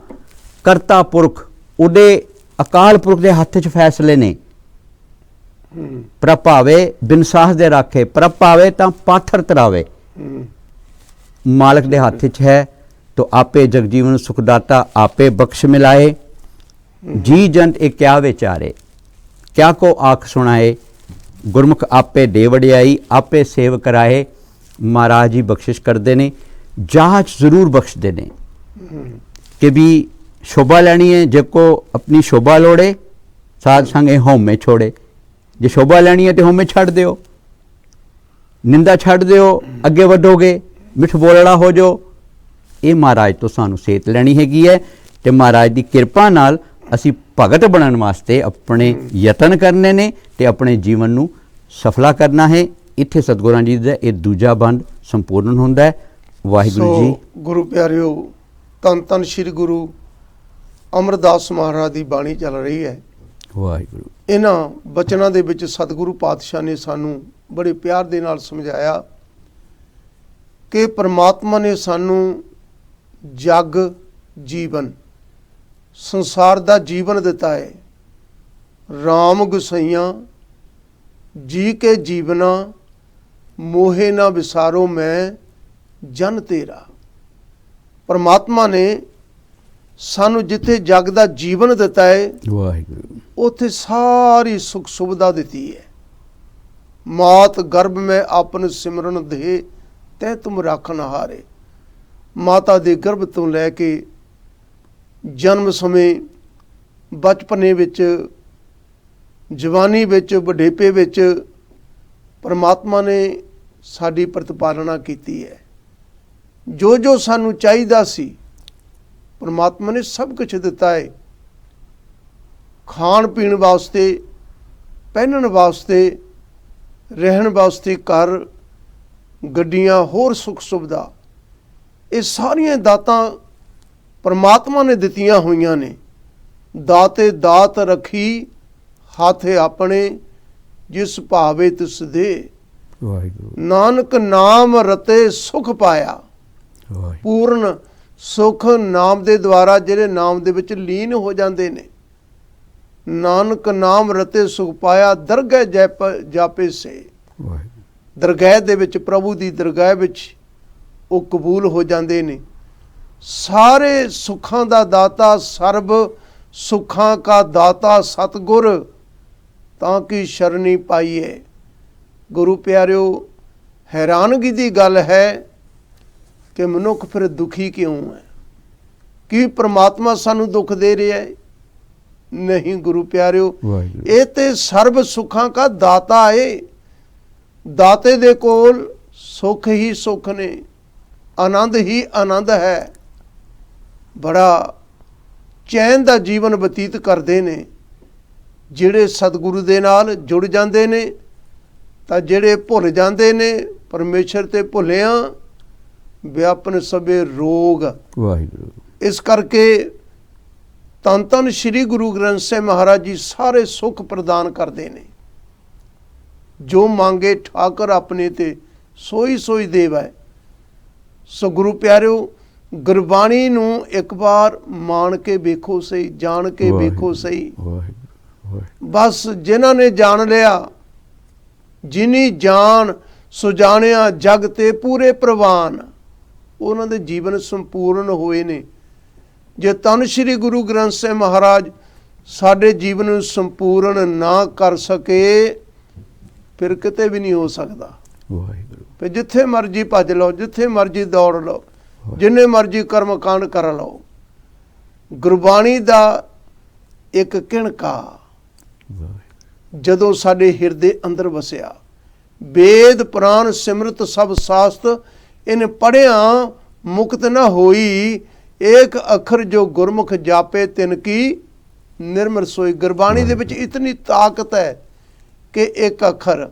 ਕਰਤਾ ਪੁਰਖ ਉਹਦੇ ਅਕਾਲ ਪੁਰਖ ਦੇ ਹੱਥ 'ਚ ਫੈਸਲੇ ਨੇ। ਪ੍ਰਭਾਵੇ ਬਿਨ ਸਾਹਸ ਦੇ ਰਾਖੇ, ਪ੍ਰਭਾਵੇ ਤਾਂ ਪਾਥਰ ਤਰਾਵੇ। ਮਾਲਕ ਦੇ ਹੱਥ 'ਚ ਹੈ। ਤੋ ਆਪੇ ਜਗਜੀਵਨ ਸੁਖ ਦਾਤਾ, ਆਪੇ ਬਖਸ਼ ਮਿਲਾਏ ਜੀ ਜੰਤ ਇਹ ਕਿਆ ਵਿਚਾਰੇ, ਕਿਆ ਕੋ ਆਖ ਸੁਣਾਏ। ਗੁਰਮੁਖ ਆਪੇ ਦੇ ਵਡਿਆਈ, ਆਪੇ ਸੇਵ ਕਰਾਏ। ਮਹਾਰਾਜ ਜੀ ਬਖਸ਼ਿਸ਼ ਕਰਦੇ ਨੇ, ਜਾਂਚ ਜ਼ਰੂਰ ਬਖਸ਼ਦੇ ਨੇ ਕਿ ਵੀ ਸ਼ੋਭਾ ਲੈਣੀ ਹੈ, ਜੇ ਕੋ ਆਪਣੀ ਸ਼ੋਭਾ ਲੋੜੇ ਸਾਧ ਸੰਗੇ ਹਉਮੈ ਛੋੜੇ। ਜੇ ਸ਼ੋਭਾ ਲੈਣੀ ਹੈ ਤੇ ਹਉਮੈ ਛੱਡ ਦਿਓ, ਨਿੰਦਾ ਛੱਡ ਦਿਓ, ਅੱਗੇ ਵਧੋਗੇ, ਮਿੱਠ ਬੋਲੜਾ ਹੋ ਜਾਓ। ਇਹ ਮਹਾਰਾਜ ਤੋਂ ਸਾਨੂੰ ਸੇਧ ਲੈਣੀ ਹੈਗੀ ਹੈ। ਤੇ ਮਹਾਰਾਜ ਦੀ ਕਿਰਪਾ ਨਾਲ ਅਸੀਂ ਭਗਤ ਬਣਨ ਵਾਸਤੇ ਆਪਣੇ ਯਤਨ ਕਰਨੇ ਨੇ ਤੇ ਆਪਣੇ ਜੀਵਨ ਨੂੰ ਸਫਲਾ ਕਰਨਾ ਹੈ। ਇੱਥੇ ਸਤਿਗੁਰਾਂ ਜੀ ਦਾ ਇਹ ਦੂਜਾ ਬੰਦ ਸੰਪੂਰਨ ਹੁੰਦਾ ਹੈ। ਵਾਹਿਗੁਰੂ ਜੀ। ਗੁਰੂ ਪਿਆਰਿਓ, ਧੰਨ ਧੰਨ ਸ੍ਰੀ ਗੁਰੂ ਅਮਰਦਾਸ ਮਹਾਰਾਜ ਦੀ ਬਾਣੀ ਚੱਲ ਰਹੀ ਹੈ। ਵਾਹਿਗੁਰੂ। ਇਹਨਾਂ ਬਚਨਾਂ ਦੇ ਵਿੱਚ ਸਤਿਗੁਰੂ ਪਾਤਸ਼ਾਹ ਨੇ ਸਾਨੂੰ ਬੜੇ ਪਿਆਰ ਦੇ ਨਾਲ ਸਮਝਾਇਆ ਕਿ ਪਰਮਾਤਮਾ ਨੇ ਸਾਨੂੰ ਜਗ ਜੀਵਨ, ਸੰਸਾਰ ਦਾ ਜੀਵਨ ਦਿੱਤਾ ਹੈ। ਰਾਮ ਗੁਸਈਆਂ ਜੀ ਕੇ ਜੀਵਨਾ, ਮੋਹੇ ਨਾ ਵਿਸਾਰੋ ਮੈਂ ਜਨ ਤੇਰਾ। ਪਰਮਾਤਮਾ ਨੇ ਸਾਨੂੰ ਜਿੱਥੇ ਜਗ ਦਾ ਜੀਵਨ ਦਿੱਤਾ ਹੈ, ਵਾਹਿਗੁਰੂ, ਉੱਥੇ ਸਾਰੀ ਸੁਖ ਸੁਵਿਧਾ ਦਿੱਤੀ ਹੈ। ਮਾਤ ਗਰਭ ਮੈਂ ਆਪਨ ਸਿਮਰਨ ਦੇ, ਤੈ ਤੁਮ ਰਾਖਨ ਹਾਰੇ। ਮਾਤਾ ਦੇ ਗਰਭ ਤੋਂ ਲੈ ਕੇ ਜਨਮ ਸਮੇਂ, ਬਚਪਨੇ ਵਿੱਚ, ਜਵਾਨੀ ਵਿੱਚ, ਬੁਢੇਪੇ ਵਿੱਚ ਪਰਮਾਤਮਾ ਨੇ ਸਾਡੀ ਪ੍ਰਤਪਾਲਨਾ ਕੀਤੀ ਹੈ। ਜੋ ਜੋ ਸਾਨੂੰ ਚਾਹੀਦਾ ਸੀ ਪਰਮਾਤਮਾ ਨੇ ਸਭ ਕੁਝ ਦਿੱਤਾ ਹੈ। ਖਾਣ ਪੀਣ ਵਾਸਤੇ, ਪਹਿਨਣ ਵਾਸਤੇ, ਰਹਿਣ ਵਾਸਤੇ ਘਰ, ਗੱਡੀਆਂ, ਹੋਰ ਸੁੱਖ ਸੁਵਿਧਾ, ਇਹ ਸਾਰੀਆਂ ਦਾਤਾਂ ਪਰਮਾਤਮਾ ਨੇ ਦਿੱਤੀਆਂ ਹੋਈਆਂ ਨੇ। ਦਾਤੇ ਦਾਤ ਰੱਖੀ ਹੱਥ ਆਪਣੇ, ਜਿਸ ਭਾਵੇ ਤਿਸ ਦੇ। ਵਾਹਿਗੁਰੂ ਨਾਨਕ ਨਾਮ ਰਤੇ ਸੁਖ ਪਾਇਆ। ਵਾਹਿਗੁਰੂ ਪੂਰਨ ਸੁਖ ਨਾਮ ਦੇ ਦੁਆਰਾ ਜਿਹੜੇ ਨਾਮ ਦੇ ਵਿੱਚ ਲੀਨ ਹੋ ਜਾਂਦੇ ਨੇ। ਨਾਨਕ ਨਾਮ ਰਤੇ ਸੁਖ ਪਾਇਆ, ਦਰਗਹਿ ਜਾਪੇ ਸੇ। ਵਾਹਿਗੁਰੂ ਦਰਗਹਿ ਦੇ ਵਿੱਚ, ਪ੍ਰਭੂ ਦੀ ਦਰਗਹਿ ਵਿੱਚ ਉਹ ਕਬੂਲ ਹੋ ਜਾਂਦੇ ਨੇ। ਸਾਰੇ ਸੁੱਖਾਂ ਦਾ ਦਾਤਾ, ਸਰਬ ਸੁੱਖਾਂ ਕਾ ਦਾਤਾ ਸਤਿਗੁਰ, ਤਾਂ ਕਿ ਸ਼ਰਣੀ ਪਾਈਏ। ਗੁਰੂ ਪਿਆਰਿਓ, ਹੈਰਾਨਗੀ ਦੀ ਗੱਲ ਹੈ ਕਿ ਮਨੁੱਖ ਫਿਰ ਦੁਖੀ ਕਿਉਂ ਹੈ? ਕੀ ਪ੍ਰਮਾਤਮਾ ਸਾਨੂੰ ਦੁੱਖ ਦੇ ਰਿਹਾ ਹੈ? ਨਹੀਂ ਗੁਰੂ ਪਿਆਰਿਓ, ਵਾਹਿਗੁਰੂ ਇਹ ਤੇ ਸਰਬ ਸੁੱਖਾਂ ਕਾ ਦਾਤਾ ਏ। ਦਾਤੇ ਦੇ ਕੋਲ ਸੁੱਖ ਹੀ ਸੁੱਖ ਨੇ, ਆਨੰਦ ਹੀ ਆਨੰਦ ਹੈ। ਬੜਾ ਚੈਨ ਦਾ ਜੀਵਨ ਬਤੀਤ ਕਰਦੇ ਨੇ ਜਿਹੜੇ ਸਤਿਗੁਰੂ ਦੇ ਨਾਲ ਜੁੜ ਜਾਂਦੇ ਨੇ। ਤਾਂ ਜਿਹੜੇ ਭੁੱਲ ਜਾਂਦੇ ਨੇ ਪਰਮੇਸ਼ਰ ਤੇ ਭੁੱਲਿਆ ਵਿਆਪਨ ਸਭੇ ਰੋਗ। ਵਾਹਿਗੁਰੂ ਇਸ ਕਰਕੇ ਧੰਨ ਧੰਨ ਸ੍ਰੀ ਗੁਰੂ ਗ੍ਰੰਥ ਸਾਹਿਬ ਮਹਾਰਾਜ ਜੀ ਸਾਰੇ ਸੁੱਖ ਪ੍ਰਦਾਨ ਕਰਦੇ ਨੇ। ਜੋ ਮੰਗੇ ਠਾਕਰ ਆਪਣੇ ਤੇ ਸੋਈ ਸੋਈ ਦੇਵੈ। ਸੋ ਗੁਰੂ ਪਿਆਰਿਓ, ਗੁਰਬਾਣੀ ਨੂੰ ਇੱਕ ਵਾਰ ਮਾਣ ਕੇ ਵੇਖੋ ਸਹੀ, ਜਾਣ ਕੇ ਵੇਖੋ ਸਹੀ। ਬਸ ਜਿਨ੍ਹਾਂ ਨੇ ਜਾਣ ਲਿਆ, ਜਿਨੀ ਜਾਣ ਸੁਜਾਣਿਆ ਜਗ ਤੇ ਪੂਰੇ ਪ੍ਰਵਾਨ, ਉਹਨਾਂ ਦੇ ਜੀਵਨ ਸੰਪੂਰਨ ਹੋਏ ਨੇ। ਜੇ ਧੰਨ ਸ਼੍ਰੀ ਗੁਰੂ ਗ੍ਰੰਥ ਸਾਹਿਬ ਮਹਾਰਾਜ ਸਾਡੇ ਜੀਵਨ ਨੂੰ ਸੰਪੂਰਨ ਨਾ ਕਰ ਸਕੇ, ਫਿਰ ਕਿਤੇ ਵੀ ਨਹੀਂ ਹੋ ਸਕਦਾ। ਵਾਹਿਗੁਰੂ ਫਿਰ ਜਿੱਥੇ ਮਰਜੀ ਭੱਜ ਲਓ, ਜਿੱਥੇ ਮਰਜੀ ਦੌੜ ਲਓ, ਜਿੰਨੇ ਮਰਜੀ ਕਰਮ ਕਾਂਡ ਕਰ ਲਓ, ਗੁਰਬਾਣੀ ਦਾ ਇੱਕ ਕਿਣਕਾ ਜਦੋਂ ਸਾਡੇ ਹਿਰਦੇ ਅੰਦਰ ਵਸਿਆ, ਵੇਦ ਪੁਰਾਣ ਸਿਮਰਤ ਸਭ ਸਾਸਤ, ਇਹਨੇ ਪੜ੍ਹਿਆ ਮੁਕਤ ਨਾ ਹੋਈ। ਏਕ ਅੱਖਰ ਜੋ ਗੁਰਮੁਖ ਜਾਪੇ ਤਿਨ ਕੀ ਨਿਰਮਲ ਸੋਈ। ਗੁਰਬਾਣੀ ਦੇ ਵਿੱਚ ਇਤਨੀ ਤਾਕਤ ਹੈ ਕਿ ਇੱਕ ਅੱਖਰ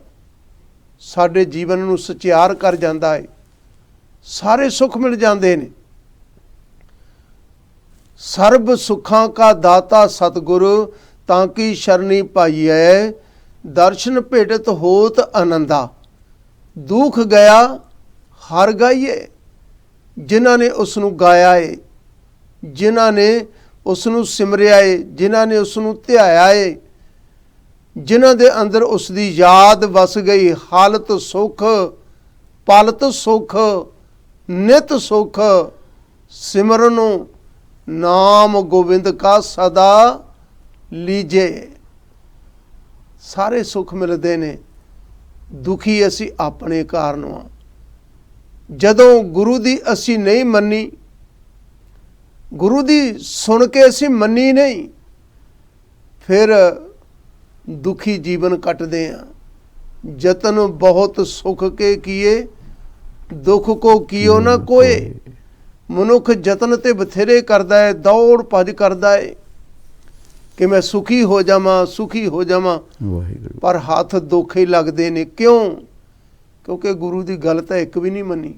ਸਾਡੇ ਜੀਵਨ ਨੂੰ ਸਚਿਆਰ ਕਰ ਜਾਂਦਾ ਹੈ। ਸਾਰੇ ਸੁੱਖ ਮਿਲ ਜਾਂਦੇ ਨੇ। ਸਰਬ ਸੁੱਖਾਂ ਕਾ ਦਾਤਾ ਸਤਿਗੁਰ, ਤਾਂ ਕਿ ਸ਼ਰਣੀ ਪਾਈਐ। ਦਰਸ਼ਨ ਭੇਟਤ ਹੋਤ ਆਨੰਦਾ, ਦੁੱਖ ਗਿਆ ਹਰ ਗਾਈਏ। ਜਿਨ੍ਹਾਂ ਨੇ ਉਸ ਨੂੰ ਗਾਇਆ ਏ, ਜਿਨ੍ਹਾਂ ਨੇ ਉਸ ਨੂੰ ਸਿਮਰਿਆ ਏ, ਜਿਨ੍ਹਾਂ ਨੇ ਉਸ ਨੂੰ ਧਿਆਇਆ ਏ, ਜਿਨ੍ਹਾਂ ਦੇ ਅੰਦਰ ਉਸ ਦੀ ਯਾਦ ਵਸ ਗਈ, ਹਾਲਤ ਸੁਖ, ਪਲਤ ਸੁਖ, ਨਿਤ ਸੁਖ, ਸਿਮਰਨੋ ਨਾਮ ਗੋਬਿੰਦ ਕਾ ਸਦਾ ਲੀਜੇ। ਸਾਰੇ ਸੁੱਖ ਮਿਲਦੇ ਨੇ। ਦੁਖੀ ਅਸੀਂ ਆਪਣੇ ਕਾਰਨ ਹਾਂ। ਜਦੋਂ ਗੁਰੂ ਦੀ ਅਸੀਂ ਨਹੀਂ ਮੰਨੀ, ਗੁਰੂ ਦੀ ਸੁਣ ਕੇ ਅਸੀਂ ਮੰਨੀ ਨਹੀਂ, ਫਿਰ ਦੁਖੀ ਜੀਵਨ ਕੱਟਦੇ ਹਾਂ। ਜਤਨ ਬਹੁਤ ਸੁਖ ਕੇ ਕੀਏ, ਦੁੱਖ ਕੋ ਕੀਓ ਨਾ ਕੋਏ। ਮਨੁੱਖ ਯਤਨ ਤੇ ਬਥੇਰੇ ਕਰਦਾ ਹੈ, ਦੌੜ ਭੱਜ ਕਰਦਾ ਹੈ ਕਿ ਮੈਂ ਸੁਖੀ ਹੋ ਜਾਵਾਂ, ਸੁਖੀ ਹੋ ਜਾਵਾਂ, ਪਰ ਹੱਥ ਦੋਖੇ ਲੱਗਦੇ ਨੇ। ਕਿਉਂ? ਕਿਉਂਕਿ ਗੁਰੂ ਦੀ ਗੱਲ ਤਾਂ ਇੱਕ ਵੀ ਨਹੀਂ ਮੰਨੀ।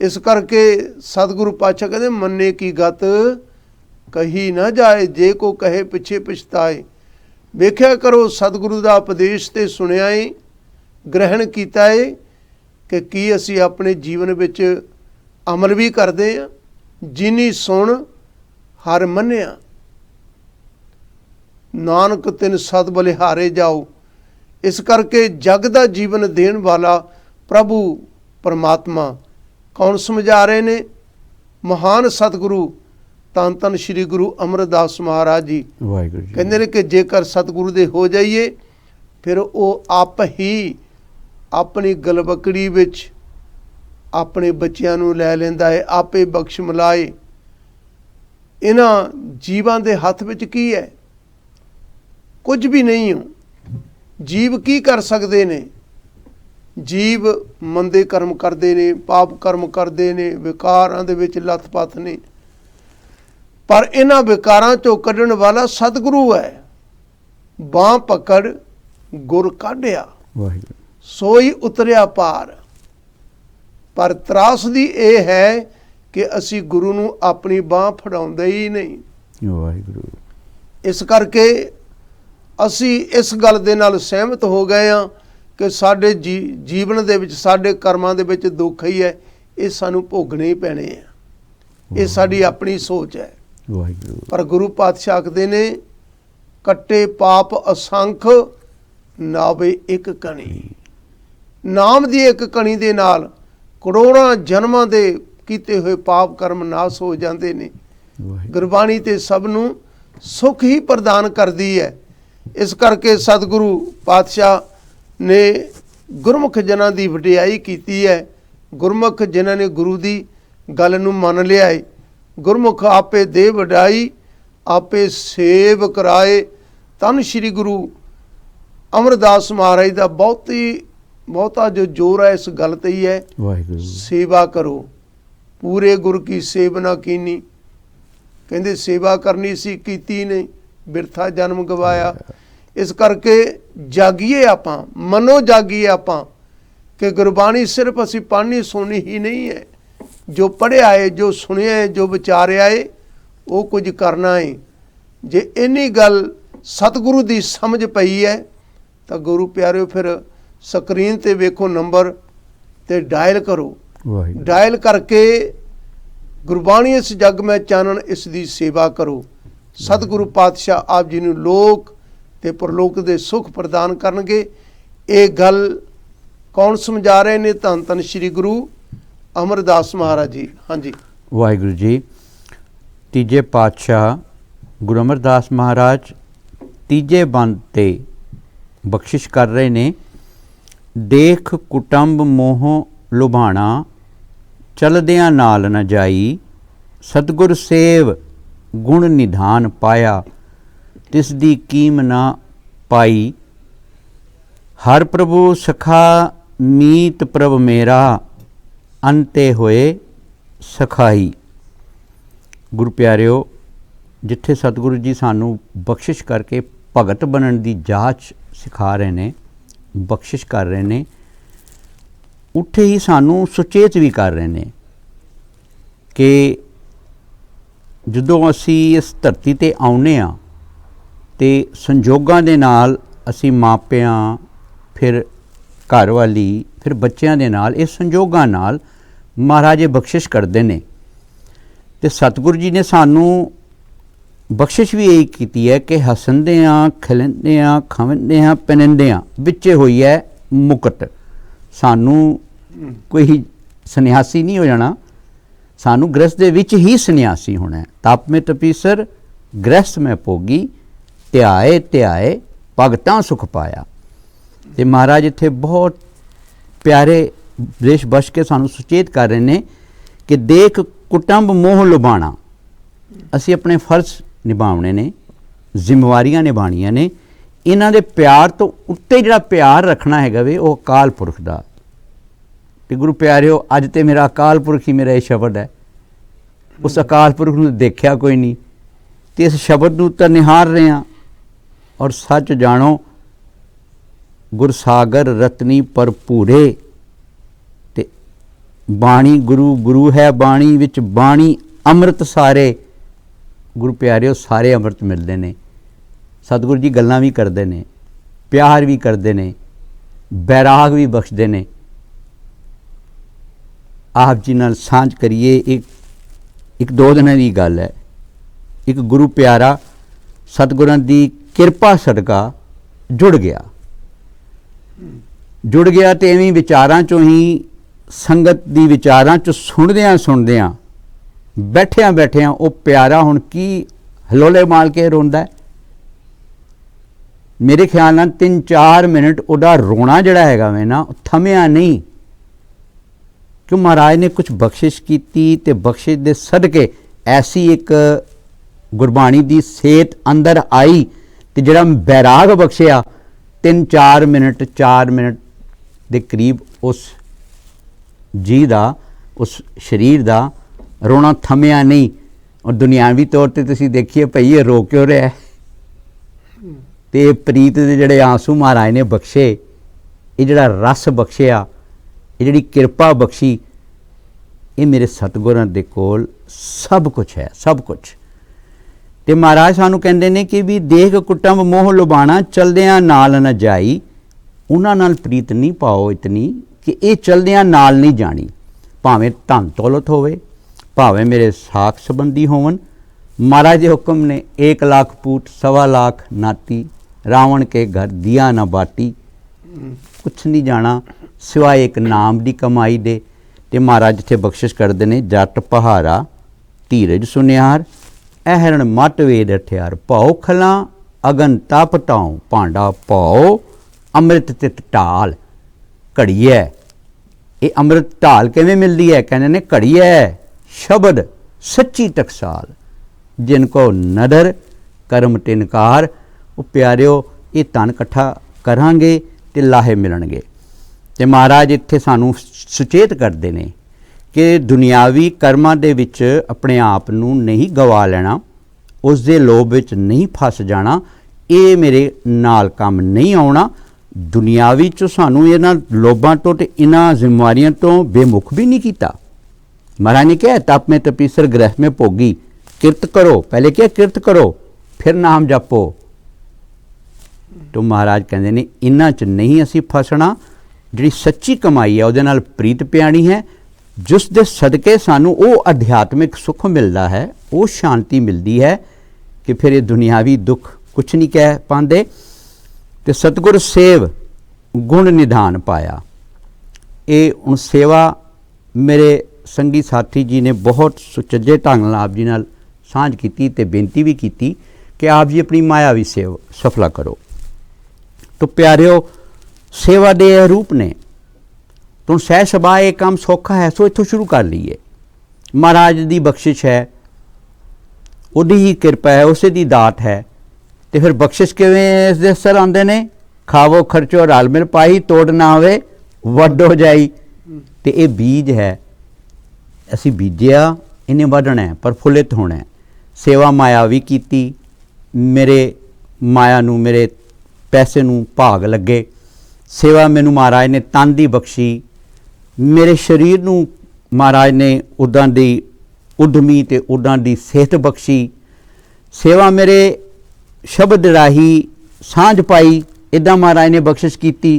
ਇਸ ਕਰਕੇ ਸਤਿਗੁਰੂ ਪਾਤਸ਼ਾਹ ਕਹਿੰਦੇ, ਮੰਨੇ ਕੀ ਗਤ ਕਹੀ ਨਾ ਜਾਏ, ਜੇ ਕੋ ਕਹੇ ਪਿੱਛੇ ਪਛਤਾਏ। ਵੇਖਿਆ ਕਰੋ ਸਤਿਗੁਰੂ ਦਾ ਉਪਦੇਸ਼ ਤੇ ਸੁਣਿਆ ਏ, ਗ੍ਰਹਿਣ ਕੀਤਾ ਏ ਕਿ ਕੀ ਅਸੀਂ ਆਪਣੇ ਜੀਵਨ ਵਿੱਚ ਅਮਲ ਵੀ ਕਰਦੇ ਹਾਂ। ਜਿਨੀ ਸੁਣ ਹਰ ਮੰਨਿਆ, ਨਾਨਕ ਤਿਨ ਸਦ ਬਲਿਹਾਰੇ ਜਾਓ। ਇਸ ਕਰਕੇ ਜਗ ਦਾ ਜੀਵਨ ਦੇਣ ਵਾਲਾ ਪ੍ਰਭੂ ਪਰਮਾਤਮਾ ਕੌਣ ਸਮਝਾ ਰਹੇ ਨੇ? ਮਹਾਨ ਸਤਿਗੁਰੂ ਧੰਨ ਧੰਨ ਸ਼੍ਰੀ ਗੁਰੂ ਅਮਰਦਾਸ ਮਹਾਰਾਜ ਜੀ। ਵਾਹਿਗੁਰੂ ਜੀ ਕਹਿੰਦੇ ਨੇ ਕਿ ਜੇਕਰ ਸਤਿਗੁਰੂ ਦੇ ਹੋ ਜਾਈਏ, ਫਿਰ ਉਹ ਆਪ ਹੀ ਆਪਣੀ ਗਲਵਕੜੀ ਵਿੱਚ ਆਪਣੇ ਬੱਚਿਆਂ ਨੂੰ ਲੈ ਲੈਂਦਾ ਹੈ, ਆਪੇ ਬਖਸ਼ ਮਿਲਾਏ। ਇਹਨਾਂ ਜੀਵਾਂ ਦੇ ਹੱਥ ਵਿੱਚ ਕੀ ਹੈ? ਕੁਝ ਵੀ ਨਹੀਂ ਹੋ। ਜੀਵ ਕੀ ਕਰ ਸਕਦੇ ਨੇ? ਜੀਵ ਮੰਦੇ ਕਰਮ ਕਰਦੇ ਨੇ, ਪਾਪ ਕਰਮ ਕਰਦੇ ਨੇ, ਵਿਕਾਰਾਂ ਦੇ ਵਿੱਚ ਲੱਥ-ਪੱਥ ਨੇ। ਪਰ ਇਹਨਾਂ ਵਿਕਾਰਾਂ ਚੋਂ ਕੱਢਣ ਵਾਲਾ ਸਤਿਗੁਰੂ ਹੈ। ਬਾਂਹ ਪਕੜ ਗੁਰ ਕਾਢਿਆ, ਸੋਈ ਉਤਰਿਆ ਪਾਰ। ਪਰ ਤਰਾਸਦੀ ਇਹ ਹੈ ਕਿ ਅਸੀਂ ਗੁਰੂ ਨੂੰ ਆਪਣੀ ਬਾਹ ਫੜਾਉਂਦੇ ਹੀ ਨਹੀਂ। ਵਾਹਿਗੁਰੂ। ਇਸ ਕਰਕੇ ਅਸੀਂ ਇਸ ਗੱਲ ਦੇ ਨਾਲ ਸਹਿਮਤ ਹੋ ਗਏ ਹਾਂ ਕਿ ਸਾਡੇ ਜੀਵਨ ਦੇ ਵਿੱਚ, ਸਾਡੇ ਕਰਮਾਂ ਦੇ ਵਿੱਚ ਦੁੱਖ ਹੀ ਹੈ, ਇਹ ਸਾਨੂੰ ਭੋਗਣੇ ਹੀ ਪੈਣੇ ਆ। ਇਹ ਸਾਡੀ ਆਪਣੀ ਸੋਚ ਹੈ। ਵਾਹਿਗੁਰੂ। ਪਰ ਗੁਰੂ ਪਾਤਸ਼ਾਹ ਆਖਦੇ ਨੇ, ਕੱਟੇ ਪਾਪ ਅਸੰਖ, ਨਾਵੇ ਇੱਕ ਕਣੀ। ਨਾਮ ਦੀ ਇੱਕ ਕਣੀ ਦੇ ਨਾਲ ਕਰੋੜਾਂ ਜਨਮਾਂ ਦੇ ਕੀਤੇ ਹੋਏ ਪਾਪ ਕਰਮ ਨਾਸ ਹੋ ਜਾਂਦੇ ਨੇ। ਗੁਰਬਾਣੀ ਤੇ ਸਭ ਨੂੰ ਸੁੱਖ ਹੀ ਪ੍ਰਦਾਨ ਕਰਦੀ ਹੈ। ਇਸ ਕਰਕੇ ਸਤਿਗੁਰੂ ਪਾਤਸ਼ਾਹ ਨੇ ਗੁਰਮੁਖ ਜਨਾਂ ਦੀ ਵਡਿਆਈ ਕੀਤੀ ਹੈ। ਗੁਰਮੁਖ ਜਿਨ੍ਹਾਂ ਨੇ ਗੁਰੂ ਦੀ ਗੱਲ ਨੂੰ ਮੰਨ ਲਿਆ ਹੈ, ਗੁਰਮੁਖ ਆਪੇ ਦੇ ਵਡਾਈ, ਆਪੇ ਸੇਵ ਕਰਾਏ। ਧੰਨ ਸ਼੍ਰੀ ਗੁਰੂ ਅਮਰਦਾਸ ਮਹਾਰਾਜ ਦਾ ਬਹੁਤਾ ਜੋ ਜ਼ੋਰ ਹੈ ਇਸ ਗੱਲ ਤੇ ਹੀ ਹੈ, ਵਾਹਿਗੁਰੂ। ਸੇਵਾ ਕਰੋ। ਪੂਰੇ ਗੁਰ ਕੀ ਸੇਵ ਨਾ ਕੀਨੀ। ਕਹਿੰਦੇ ਸੇਵਾ ਕਰਨੀ ਸੀ, ਕੀਤੀ ਨਹੀਂ, ਬਿਰਥਾ ਜਨਮ ਗਵਾਇਆ। ਇਸ ਕਰਕੇ ਜਾਗੀਏ ਆਪਾਂ, ਮਨੋ ਜਾਗੀਏ ਆਪਾਂ ਕਿ ਗੁਰਬਾਣੀ ਸਿਰਫ ਅਸੀਂ ਪੜ੍ਹਨੀ ਸੁਣਨੀ ਹੀ ਨਹੀਂ ਹੈ। ਜੋ ਪੜ੍ਹਿਆ ਹੈ, ਜੋ ਸੁਣਿਆ ਹੈ, ਜੋ ਵਿਚਾਰਿਆ ਹੈ, ਉਹ ਕੁਝ ਕਰਨਾ ਹੈ। ਜੇ ਇੰਨੀ ਗੱਲ ਸਤਿਗੁਰੂ ਦੀ ਸਮਝ ਪਈ ਹੈ ਤਾਂ ਗੁਰੂ ਪਿਆਰਿਓ, ਫਿਰ ਸਕਰੀਨ ਤੇ ਵੇਖੋ ਨੰਬਰ ਤੇ ਡਾਇਲ ਕਰੋ। ਡਾਇਲ ਕਰਕੇ ਗੁਰਬਾਣੀ ਇਸ ਜੱਗ ਮੈਂ ਚਾਨਣ, ਇਸ ਦੀ ਸੇਵਾ ਕਰੋ। ਸਤਿਗੁਰੂ ਪਾਤਸ਼ਾਹ ਆਪ ਜੀ ਨੂੰ ਲੋਕ ਤੇ ਪਰਲੋਕ ਦੇ ਸੁੱਖ ਪ੍ਰਦਾਨ ਕਰਨਗੇ। ਇਹ ਗੱਲ ਕੌਣ ਸਮਝਾ ਰਹੇ ਨੇ? ਧੰਨ ਧੰਨ ਸ਼੍ਰੀ ਗੁਰੂ ਅਮਰਦਾਸ ਮਹਾਰਾਜ ਜੀ। ਹਾਂਜੀ, ਵਾਹਿਗੁਰੂ ਜੀ। ਤੀਜੇ ਪਾਤਸ਼ਾਹ ਗੁਰੂ ਅਮਰਦਾਸ ਮਹਾਰਾਜ ਤੀਜੇ ਬੰਦ ਤੇ ਬਖਸ਼ਿਸ਼ ਕਰ ਰਹੇ ਨੇ। ਦੇਖ ਕੁਟੰਬ ਮੋਹ ਲੁਭਾਣਾ, ਚਲਦਿਆਂ ਨਾਲ ਨ ਜਾਈ। ਸਤਿਗੁਰ ਸੇਵ ਗੁਣ ਨਿਧਾਨ ਪਾਇਆ, ਤਿਸ ਦੀ ਕੀਮ ਨਾ ਪਾਈ। ਹਰ ਪ੍ਰਭੂ ਸਖਾ ਮੀਤ ਪ੍ਰਭ ਮੇਰਾ, ਅੰਤੇ ਹੋਏ ਸਖਾਈ। ਗੁਰੂ ਪਿਆਰਿਓ, ਜਿੱਥੇ ਸਤਿਗੁਰੂ ਜੀ ਸਾਨੂੰ ਬਖਸ਼ਿਸ਼ ਕਰਕੇ ਭਗਤ ਬਣਨ ਦੀ ਜਾਚ ਸਿਖਾ ਰਹੇ ਨੇ, ਬਖਸ਼ਿਸ਼ ਕਰ ਰਹੇ ਨੇ, ਉੱਥੇ ਹੀ ਸਾਨੂੰ ਸੁਚੇਤ ਵੀ ਕਰ ਰਹੇ ਨੇ ਕਿ ਜਦੋਂ ਅਸੀਂ ਇਸ ਧਰਤੀ ਤੇ ਆਉਂਦੇ ਹਾਂ ਤੇ ਸੰਜੋਗਾਂ ਦੇ ਨਾਲ ਅਸੀਂ ਮਾਪਿਆਂ, ਫਿਰ ਘਰ ਵਾਲੀ, ਫਿਰ ਬੱਚਿਆਂ ਦੇ ਨਾਲ, ਇਹ ਸੰਜੋਗਾਂ ਨਾਲ ਮਹਾਰਾਜ ਬਖਸ਼ਿਸ਼ ਕਰਦੇ ਨੇ। ਤੇ ਸਤਿਗੁਰੂ ਜੀ ਨੇ ਸਾਨੂੰ ਬਖਸ਼ਿਸ਼ ਵੀ ਇਹੀ ਕੀਤੀ ਹੈ ਕਿ ਹੱਸਦਿਆਂ, ਖਿਲੰਦਿਆਂ, ਖਵੰਦਿਆਂ, ਪਹਿਨਦਿਆਂ ਵਿੱਚੇ ਹੋਈ ਹੈ ਮੁਕਤ। ਸਾਨੂੰ ਕੋਈ ਸੰਨਿਆਸੀ ਨਹੀਂ ਹੋ ਜਾਣਾ, ਸਾਨੂੰ ਗ੍ਰਸਥ ਦੇ ਵਿੱਚ ਹੀ ਸੰਨਿਆਸੀ ਹੋਣਾ ਹੈ। ਤਪ ਮੈਂ ਤਪੀਸਰ, ਗ੍ਰਸਥ ਮੈਂ ਭੋਗੀ, ਧਿਆਏ ਧਿਆਏ ਭਗਤਾਂ ਸੁਖ ਪਾਇਆ। ਤੇ ਮਹਾਰਾਜ ਇੱਥੇ ਬਹੁਤ ਪਿਆਰੇ ਦੇਸ਼ ਬਸ਼ ਕੇ ਸਾਨੂੰ ਸੁਚੇਤ ਕਰ ਰਹੇ ਨੇ ਕਿ ਦੇਖ ਕੁਟੰਬ ਮੋਹ ਲੁਭਾਣਾ। ਅਸੀਂ ਆਪਣੇ ਫਰਜ਼ ਨਿਭਾਉਣੇ ਨੇ, ਜ਼ਿੰਮੇਵਾਰੀਆਂ ਨਿਭਾਉਣੀਆਂ ਨੇ। ਇਹਨਾਂ ਦੇ ਪਿਆਰ ਤੋਂ ਉੱਤੇ ਜਿਹੜਾ ਪਿਆਰ ਰੱਖਣਾ ਹੈਗਾ ਵੇ, ਉਹ ਅਕਾਲ ਪੁਰਖ ਦਾ। ਤੇ ਗੁਰੂ ਪਿਆਰਿਓ, ਅੱਜ ਤੇ ਮੇਰਾ ਅਕਾਲ ਪੁਰਖ ਹੀ ਮੇਰਾ ਇਹ ਸ਼ਬਦ ਹੈ। ਉਸ ਅਕਾਲ ਪੁਰਖ ਨੂੰ ਦੇਖਿਆ ਕੋਈ ਨਹੀਂ, ਤੇ ਇਸ ਸ਼ਬਦ ਨੂੰ ਤਾਂ ਨਿਹਾਰ ਰਹੇ ਹਾਂ। ਔਰ ਸੱਚ ਜਾਣੋ, ਗੁਰਸਾਗਰ ਰਤਨੀ ਭਰਪੂਰੇ। ਤੇ ਬਾਣੀ ਗੁਰੂ, ਗੁਰੂ ਹੈ ਬਾਣੀ ਵਿੱਚ, ਬਾਣੀ ਅੰਮ੍ਰਿਤ ਸਾਰੇ। ਗੁਰੂ ਪਿਆਰਿਓ, ਸਾਰੇ ਅੰਮ੍ਰਿਤ ਮਿਲਦੇ ਨੇ। ਸਤਿਗੁਰੂ ਜੀ ਗੱਲਾਂ ਵੀ ਕਰਦੇ ਨੇ, ਪਿਆਰ ਵੀ ਕਰਦੇ ਨੇ, ਬੈਰਾਗ ਵੀ ਬਖਸ਼ਦੇ ਨੇ। ਆਪ ਜੀ ਨਾਲ ਸਾਂਝ ਕਰੀਏ। ਇੱਕ ਦੋ ਦਿਨਾਂ ਦੀ ਗੱਲ ਹੈ। ਇੱਕ ਗੁਰੂ ਪਿਆਰਾ ਸਤਿਗੁਰਾਂ ਦੀ ਕਿਰਪਾ ਸਦਕਾ ਜੁੜ ਗਿਆ ਤੇ ਐਵੇਂ ਵਿਚਾਰਾਂ ਚੋਂ ਹੀ, ਸੰਗਤ ਦੀ ਵਿਚਾਰਾਂ ਚੋਂ ਸੁਣਦਿਆਂ ਬੈਠਿਆਂ ਉਹ ਪਿਆਰਾ ਹੁਣ ਕੀ ਹਲੋਲੇ ਮਾਰ ਕੇ ਰੋਂਦਾ ਹੈ। ਮੇਰੇ ਖਿਆਲ ਨਾਲ 3-4 ਮਿੰਟ ਉਹਦਾ ਰੋਣਾ ਜਿਹੜਾ ਹੈਗਾ ਵੇ ਨਾ, ਥਮਿਆ ਨਹੀਂ। ਕਿਉਂ? ਮਹਾਰਾਜ ਨੇ ਕੁਝ ਬਖਸ਼ਿਸ਼ ਕੀਤੀ ਤੇ ਬਖਸ਼ਿਸ਼ ਦੇ ਸਦਕੇ ਐਸੀ ਇੱਕ ਗੁਰਬਾਣੀ ਦੀ ਸੇਤ ਅੰਦਰ ਆਈ ਤੇ ਜਿਹੜਾ ਬੈਰਾਗ ਬਖਸ਼ਿਆ, 3-4 ਮਿੰਟ, 4 ਮਿੰਟ ਦੇ ਕਰੀਬ ਉਸ ਜੀ ਦਾ, ਉਸ ਸਰੀਰ ਦਾ ਰੋਣਾ ਥਮਿਆ ਨਹੀਂ। ਔਰ ਦੁਨਿਆਵੀ ਤੌਰ ਤੇ ਤੁਸੀਂ ਦੇਖੀਏ ਭਈ ਇਹ ਰੋ ਕਿਉਂ ਰਿਹਾ, ਤੇ ਪ੍ਰੀਤ ਦੇ ਜਿਹੜੇ ਆਂਸੂ ਮਹਾਰਾਜ ਨੇ ਬਖਸ਼ੇ, ਇਹ ਜਿਹੜਾ ਰਸ ਬਖਸ਼ਿਆ, ਇਹ ਜਿਹੜੀ ਕਿਰਪਾ ਬਖਸ਼ੀ, ਇਹ ਮੇਰੇ ਸਤਿਗੁਰਾਂ ਦੇ ਕੋਲ ਸਭ ਕੁਝ ਹੈ, ਸਭ ਕੁਝ। ਤੇ ਮਹਾਰਾਜ ਸਾਨੂੰ ਕਹਿੰਦੇ ਨੇ ਕਿ ਵੀ ਦੇਖ ਕੁਟੰਬ ਮੋਹ ਲੁਬਾਣਾ, ਚਲਦਿਆਂ ਨਾਲ ਨਾ ਜਾਈ। ਉਹਨਾਂ ਨਾਲ ਪ੍ਰੀਤ ਨਹੀਂ ਪਾਓ ਇਤਨੀ ਕਿ ਇਹ ਚਲਦਿਆਂ ਨਾਲ ਨਹੀਂ ਜਾਣੀ। ਭਾਵੇਂ ਧਨ ਦੌਲਤ ਹੋਵੇ, ਭਾਵੇਂ ਮੇਰੇ ਸਾਖ ਸੰਬੰਧੀ ਹੋਵਨ, ਮਹਾਰਾਜ ਦੇ ਹੁਕਮ ਨੇ 1 ਲੱਖ ਫੂਟ 1.25 ਲੱਖ ਨਾਤੀ, ਰਾਵਣ ਕੇ ਘਰ ਦਿਆ ਨਾ ਬਾਟੀ। ਕੁਛ ਨਹੀਂ ਜਾਣਾ ਸਿਵਾਏ ਇੱਕ ਨਾਮ ਦੀ ਕਮਾਈ ਦੇ। ਤੇ ਮਹਾਰਾਜ ਇੱਥੇ ਬਖਸ਼ਿਸ਼ ਕਰਦੇ ਨੇ, ਜੱਟ ਪਹਾਰਾ ਧੀਰਜ ਸੁਨਿਆਰ, ਅਹਰਣ ਮਟ ਵੇਦ ਹਥਿਆਰ। ਭਉ ਖਲਾਂ ਅਗਨ ਤਪ ਤਾਉ, ਭਾਂਡਾ ਭਉ ਅੰਮ੍ਰਿਤ ਤਿਤ ਢਾਲ। ਘੜੀਐ, ਇਹ ਅੰਮ੍ਰਿਤ ਢਾਲ ਕਿਵੇਂ ਮਿਲਦੀ ਹੈ? ਕਹਿੰਦੇ ਨੇ ਘੜੀਐ ਸ਼ਬਦ ਸੱਚੀ ਟਕਸਾਲ, ਜਿਨ ਕੋ ਨਦਰ ਕਰਮ ਤਿਨਕਾਰ। ਉਹ ਪਿਆਰਿਓ, ਇਹ ਧਨ ਇਕੱਠਾ ਕਰਾਂਗੇ ਤੇ ਲਾਹੇ ਮਿਲਣਗੇ। ਤੇ ਮਹਾਰਾਜ ਇੱਥੇ ਸਾਨੂੰ ਸੁਚੇਤ ਕਰਦੇ ਨੇ ਕਿ ਦੁਨਿਆਵੀ ਕਰਮਾਂ ਦੇ ਵਿੱਚ ਆਪਣੇ ਆਪ ਨੂੰ ਨਹੀਂ ਗਵਾ ਲੈਣਾ, ਉਸ ਦੇ ਲੋਭ ਵਿੱਚ ਨਹੀਂ ਫਸ ਜਾਣਾ। ਇਹ ਮੇਰੇ ਨਾਲ ਕੰਮ ਨਹੀਂ ਆਉਣਾ। ਦੁਨਿਆਵੀ 'ਚ ਸਾਨੂੰ ਇਹਨਾਂ ਲੋਭਾਂ ਤੋਂ ਤੇ ਇਹਨਾਂ ਜ਼ਿੰਮੇਵਾਰੀਆਂ ਤੋਂ ਬੇਮੁਖ ਵੀ ਨਹੀਂ ਕੀਤਾ। ਮਹਾਰਾਜ ਨੇ ਕਿਹਾ ਤਪ में तपीसर ग्रह में भोगी, किरत करो। पहले क्या किरत करो, फिर नाम जपो। तो महाराज कहते ने इन्हां च नहीं असी फसना। ਜਿਹੜੀ ਸੱਚੀ ਕਮਾਈ ਹੈ ਉਹਦੇ ਨਾਲ ਪ੍ਰੀਤ ਪਿਆਣੀ ਹੈ, ਜਿਸ ਦੇ ਸਦਕੇ ਸਾਨੂੰ ਉਹ ਅਧਿਆਤਮਿਕ ਸੁੱਖ ਮਿਲਦਾ ਹੈ, ਉਹ ਸ਼ਾਂਤੀ ਮਿਲਦੀ ਹੈ ਕਿ ਫਿਰ ਇਹ ਦੁਨਿਆਵੀ ਦੁੱਖ ਕੁਛ ਨਹੀਂ ਕਹਿ ਪਾਉਂਦੇ। ਤੇ ਸਤਿਗੁਰ ਸੇਵ ਗੁਣ ਨਿਧਾਨ ਪਾਇਆ। ਇਹ ਹੁਣ ਸੇਵਾ ਮੇਰੇ ਸੰਗੀ ਸਾਥੀ ਜੀ ਨੇ ਬਹੁਤ ਸੁਚੱਜੇ ਢੰਗ ਨਾਲ ਆਪ ਜੀ ਨਾਲ ਸਾਂਝ ਕੀਤੀ ਤੇ ਬੇਨਤੀ ਵੀ ਕੀਤੀ ਕਿ ਆਪ ਜੀ ਆਪਣੀ ਮਾਇਆ ਵੀ ਸੇਵ ਸਫਲਾ ਕਰੋ। तो प्यारियो, सेवा दे रूप ने तो सह सभा ये काम सौखा है, सो इत्थों शुरू कर लीए। महाराज दी बख्शिश है, उदी ही किरपा है, उसे दी दात है। तो फिर बख्शिश किवें इस दे असर आंदे ने, खावो खर्चो रल मिल पाई, तोड़ ना होवे वड हो जाई। तो ये बीज है, असी बीजिया, इन्हें वढ़ना है, प्रफुल्लित होना है। सेवा माया भी कीती, मेरे माया नू मेरे पैसे नू भाग लगे। सेवा मैनू महाराज ने तन दी बख्शी, मेरे शरीर नू महाराज ने उदां दी उद्यमी ते उदां दी सेहत बख्शी। सेवा मेरे शब्द राही सांझ पाई, इदां महाराज ने बख्शिश कीती।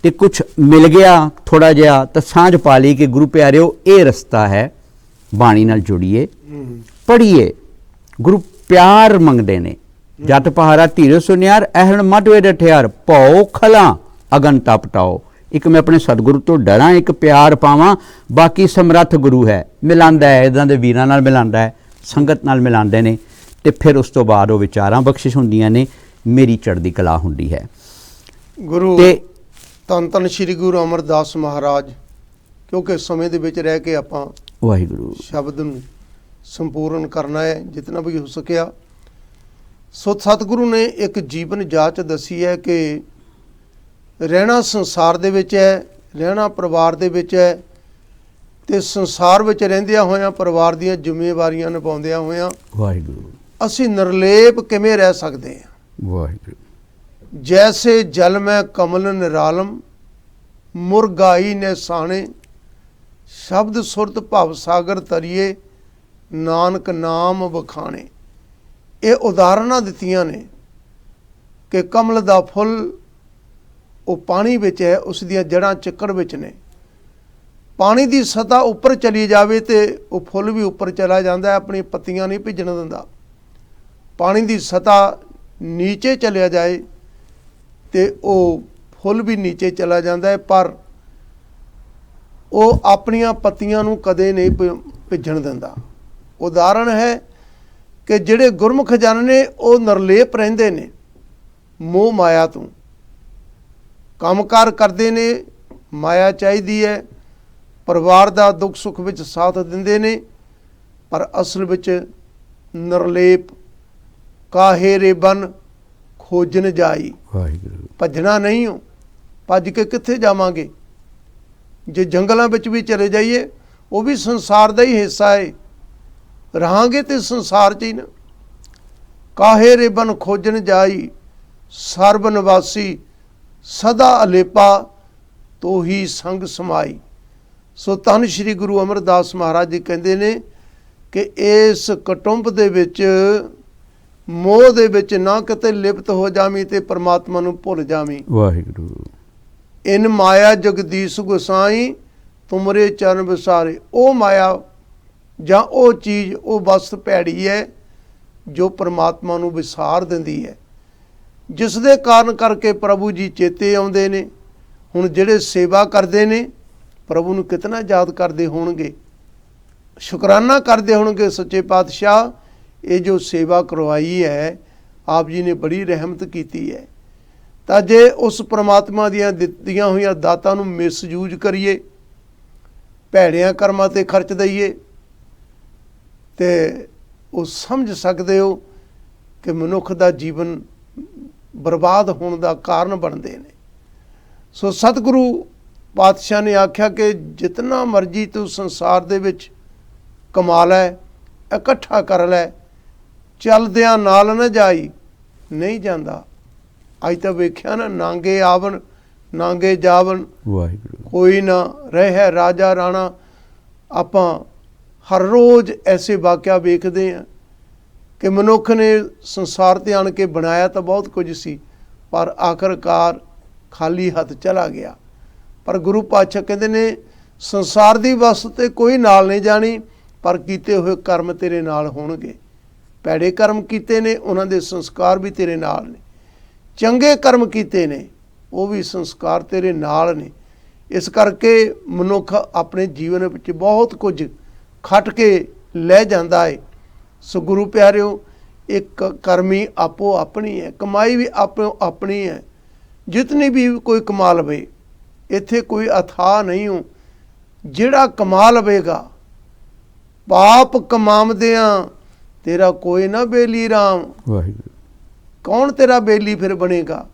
ते कुछ मिल गया थोड़ा जिहा तो सांझ पा ली कि गुरु प्यारिओ ये रस्ता है, बाणी नाल जुड़िए, पढ़िए। गुरु प्यार मंगदे ने। जट पहारा धीरज सुनियार, अहरण मट वे डठियार, भौ खला अगन तपटाओ। एक मैं अपने सतगुरु तो डरा, एक प्यार पावां, बाकी समर्थ गुरु है, मिलांदा है, इदां दे वीरां नाल मिलांदा है, संगत नाल मिलांदे ने। ते फिर उस तो बाद वो विचारां बख्शिश हुंदियां ने, मेरी चढ़दी कला हुंदी है। गुरु धन धन श्री गुरु अमरदास महाराज, क्योंकि समय दे विच रह के आपां वाहिगुरु शब्द नूं संपूर्ण करना है जितना भी हो सकिया। सो सतगुरु ने एक जीवन जाच दसी है कि रहना संसार दे विच है, रहना परिवार दे विच है, ते संसार विच रहिंदियां होइयां परिवार दीयां जिम्मेवारियां निभाउंदियां होइयां वाहिगुरु असीं निर्लेप किवें रह सकदे हां। वाहिगुरु जैसे जल में कमल निरालम, मुरगाई ने साणे, शब्द सुरत भव सागर तरिए, नानक नाम बखाणे। ਇਹ ਉਦਾਹਰਨਾਂ ਦਿੱਤੀਆਂ ਨੇ ਕਿ ਕਮਲ ਦਾ ਫੁੱਲ ਉਹ ਪਾਣੀ ਵਿੱਚ ਹੈ, ਉਸ ਦੀਆਂ ਜੜ੍ਹਾਂ ਚਿੱਕੜ ਵਿੱਚ ਨੇ। ਪਾਣੀ ਦੀ ਸਤ੍ਹਾ ਉੱਪਰ ਚਲੀ ਜਾਵੇ ਤੇ ਉਹ ਫੁੱਲ ਵੀ ਉੱਪਰ ਚਲਾ ਜਾਂਦਾ ਹੈ, ਆਪਣੀ ਪੱਤੀਆਂ ਨਹੀਂ ਭਿੱਜਣ ਦਿੰਦਾ। ਪਾਣੀ ਦੀ ਸਤ੍ਹਾ ਨੀਚੇ ਚਲਿਆ ਜਾਏ ਤੇ ਉਹ ਫੁੱਲ ਵੀ ਨੀਚੇ ਚਲਾ ਜਾਂਦਾ ਹੈ, ਪਰ ਉਹ ਆਪਣੀਆਂ ਪੱਤੀਆਂ ਨੂੰ ਕਦੇ ਨਹੀਂ ਭਿੱਜਣ ਦਿੰਦਾ। ਉਦਾਹਰਣ ਹੈ कि जिहड़े गुरमुख जन ने वो निर्लेप रहिंदे ने मोह माया तो, कामकार करते ने, माया चाहिदी है, परिवार दा दुख सुख विच साथ दिंदे ने, पर असल विच निर्लेप। काहे रे बन खोजन जाई, भजना नहीं हो, भज के कित्थे जावांगे। जे जंगलों विच भी चले जाइए वो भी संसार का ही हिस्सा है, रहांगे तो संसार च ही ना। काहे रे बन खोजन जाई, सर्ब निवासी सदा अलेपा, तो ही संग समाई। ਸੋ ਧੰਨ ਸ਼੍ਰੀ ਗੁਰੂ ਅਮਰਦਾਸ ਮਹਾਰਾਜ ਜੀ ਕਹਿੰਦੇ ਨੇ ਕਿ ਇਸ ਕੁਟੁੰਬ ਦੇ ਵਿੱਚ ਮੋਹ ਦੇ ਵਿੱਚ ਨਾ ਕਿਤੇ ਲਿਪਤ ਹੋ ਜਾਵੀਂ ਤੇ ਪ੍ਰਮਾਤਮਾ ਨੂੰ ਭੁੱਲ ਜਾਵੀਂ। ਵਾਹਿਗੁਰੂ। ਇਨ ਮਾਇਆ ਜਗਦੀਸ਼ ਗੁਸਾਈ ਤੁਮਰੇ ਚਰਨ ਵਿਸਾਰੇ। ਉਹ ਮਾਇਆ ਜਾਂ ਉਹ ਚੀਜ਼, ਉਹ ਵਸਤ ਭੈੜੀ ਹੈ ਜੋ ਪ੍ਰਮਾਤਮਾ ਨੂੰ ਵਿਸਾਰ ਦਿੰਦੀ ਹੈ, ਜਿਸ ਦੇ ਕਾਰਨ ਕਰਕੇ ਪ੍ਰਭੂ ਜੀ ਚੇਤੇ ਆਉਂਦੇ ਨੇ। ਹੁਣ ਜਿਹੜੇ ਸੇਵਾ ਕਰਦੇ ਨੇ ਪ੍ਰਭੂ ਨੂੰ ਕਿਤਨਾ ਯਾਦ ਕਰਦੇ ਹੋਣਗੇ, ਸ਼ੁਕਰਾਨਾ ਕਰਦੇ ਹੋਣਗੇ, ਸੱਚੇ ਪਾਤਸ਼ਾਹ ਇਹ ਜੋ ਸੇਵਾ ਕਰਵਾਈ ਹੈ ਆਪ ਜੀ ਨੇ ਬੜੀ ਰਹਿਮਤ ਕੀਤੀ ਹੈ। ਤਾਂ ਜੇ ਉਸ ਪ੍ਰਮਾਤਮਾ ਦੀਆਂ ਦਿੱਤੀਆਂ ਹੋਈਆਂ ਦਾਤਾਂ ਨੂੰ ਮਿਸਯੂਜ ਕਰੀਏ, ਭੈੜਿਆਂ ਕਰਮਾਂ ਤੇ ਖਰਚ ਦਈਏ, ਤੇ ਉਹ ਸਮਝ ਸਕਦੇ ਹੋ ਕਿ ਮਨੁੱਖ ਦਾ ਜੀਵਨ ਬਰਬਾਦ ਹੋਣ ਦਾ ਕਾਰਨ ਬਣਦੇ ਨੇ। ਸੋ ਸਤਿਗੁਰੂ ਪਾਤਸ਼ਾਹ ਨੇ ਆਖਿਆ ਕਿ ਜਿਤਨਾ ਮਰਜ਼ੀ ਤੂੰ ਸੰਸਾਰ ਦੇ ਵਿੱਚ ਕਮਾ ਲੈ, ਇਕੱਠਾ ਕਰ ਲੈ, ਚੱਲਦਿਆਂ ਨਾਲ ਨਾ ਜਾਈ, ਨਹੀਂ ਜਾਂਦਾ। ਅੱਜ ਤਾਂ ਵੇਖਿਆ ਨਾ, ਨਾਂਗੇ ਆਵਣ ਨਾਂਗੇ ਜਾਵਣ, ਵਾਹਿਗੁਰੂ। ਕੋਈ ਨਾ ਰਹਿ ਰਾਜਾ ਰਾਣਾ। ਆਪਾਂ ਹਰ ਰੋਜ਼ ਐਸੇ ਵਾਕਿਆ ਵੇਖਦੇ ਹਾਂ ਕਿ ਮਨੁੱਖ ਨੇ ਸੰਸਾਰ ਤੇ ਆਣ ਕੇ ਬਣਾਇਆ ਤਾਂ ਬਹੁਤ ਕੁਝ ਸੀ, ਪਰ ਆਖਰਕਾਰ ਖਾਲੀ ਹੱਥ ਚਲਾ ਗਿਆ। ਪਰ ਗੁਰੂ ਪਾਤਸ਼ਾਹ ਕਹਿੰਦੇ ਨੇ ਸੰਸਾਰ ਦੀ ਵਸਤ ਤੇ ਕੋਈ ਨਾਲ ਨਹੀਂ ਜਾਣੀ, ਪਰ ਕੀਤੇ ਹੋਏ ਕਰਮ ਤੇਰੇ ਨਾਲ ਹੋਣਗੇ। ਭੈੜੇ ਕਰਮ ਕੀਤੇ ਨੇ, ਉਹਨਾਂ ਦੇ ਸੰਸਕਾਰ ਵੀ ਤੇਰੇ ਨਾਲ ਨੇ। ਚੰਗੇ ਕਰਮ ਕੀਤੇ ਨੇ, ਉਹ ਵੀ ਸੰਸਕਾਰ ਤੇਰੇ ਨਾਲ ਨੇ। ਇਸ ਕਰਕੇ ਮਨੁੱਖ ਆਪਣੇ ਜੀਵਨ ਵਿੱਚ ਬਹੁਤ ਕੁਝ ਖੱਟ ਕੇ ਲੈ ਜਾਂਦਾ ਹੈ। ਸੋ ਗੁਰੂ ਪਿਆਰਿਓ, ਇੱਕ ਕਰਮੀ ਆਪੋ ਆਪਣੀ ਹੈ, ਕਮਾਈ ਵੀ ਆਪੋ ਆਪਣੀ ਹੈ। ਜਿਤਨੀ ਵੀ ਕੋਈ ਕਮਾ ਲਵੇ, ਇੱਥੇ ਕੋਈ ਅਥਾਹ ਨਹੀਂ ਹੋ। ਜਿਹੜਾ ਕਮਾ ਲਵੇਗਾ, ਪਾਪ ਕਮਾਵਦਿਆਂ ਤੇਰਾ ਕੋਈ ਨਾ ਬੇਲੀ ਰਾਮ। ਵਾਹਿਗੁਰੂ। ਕੌਣ ਤੇਰਾ ਬੇਲੀ ਫਿਰ ਬਣੇਗਾ?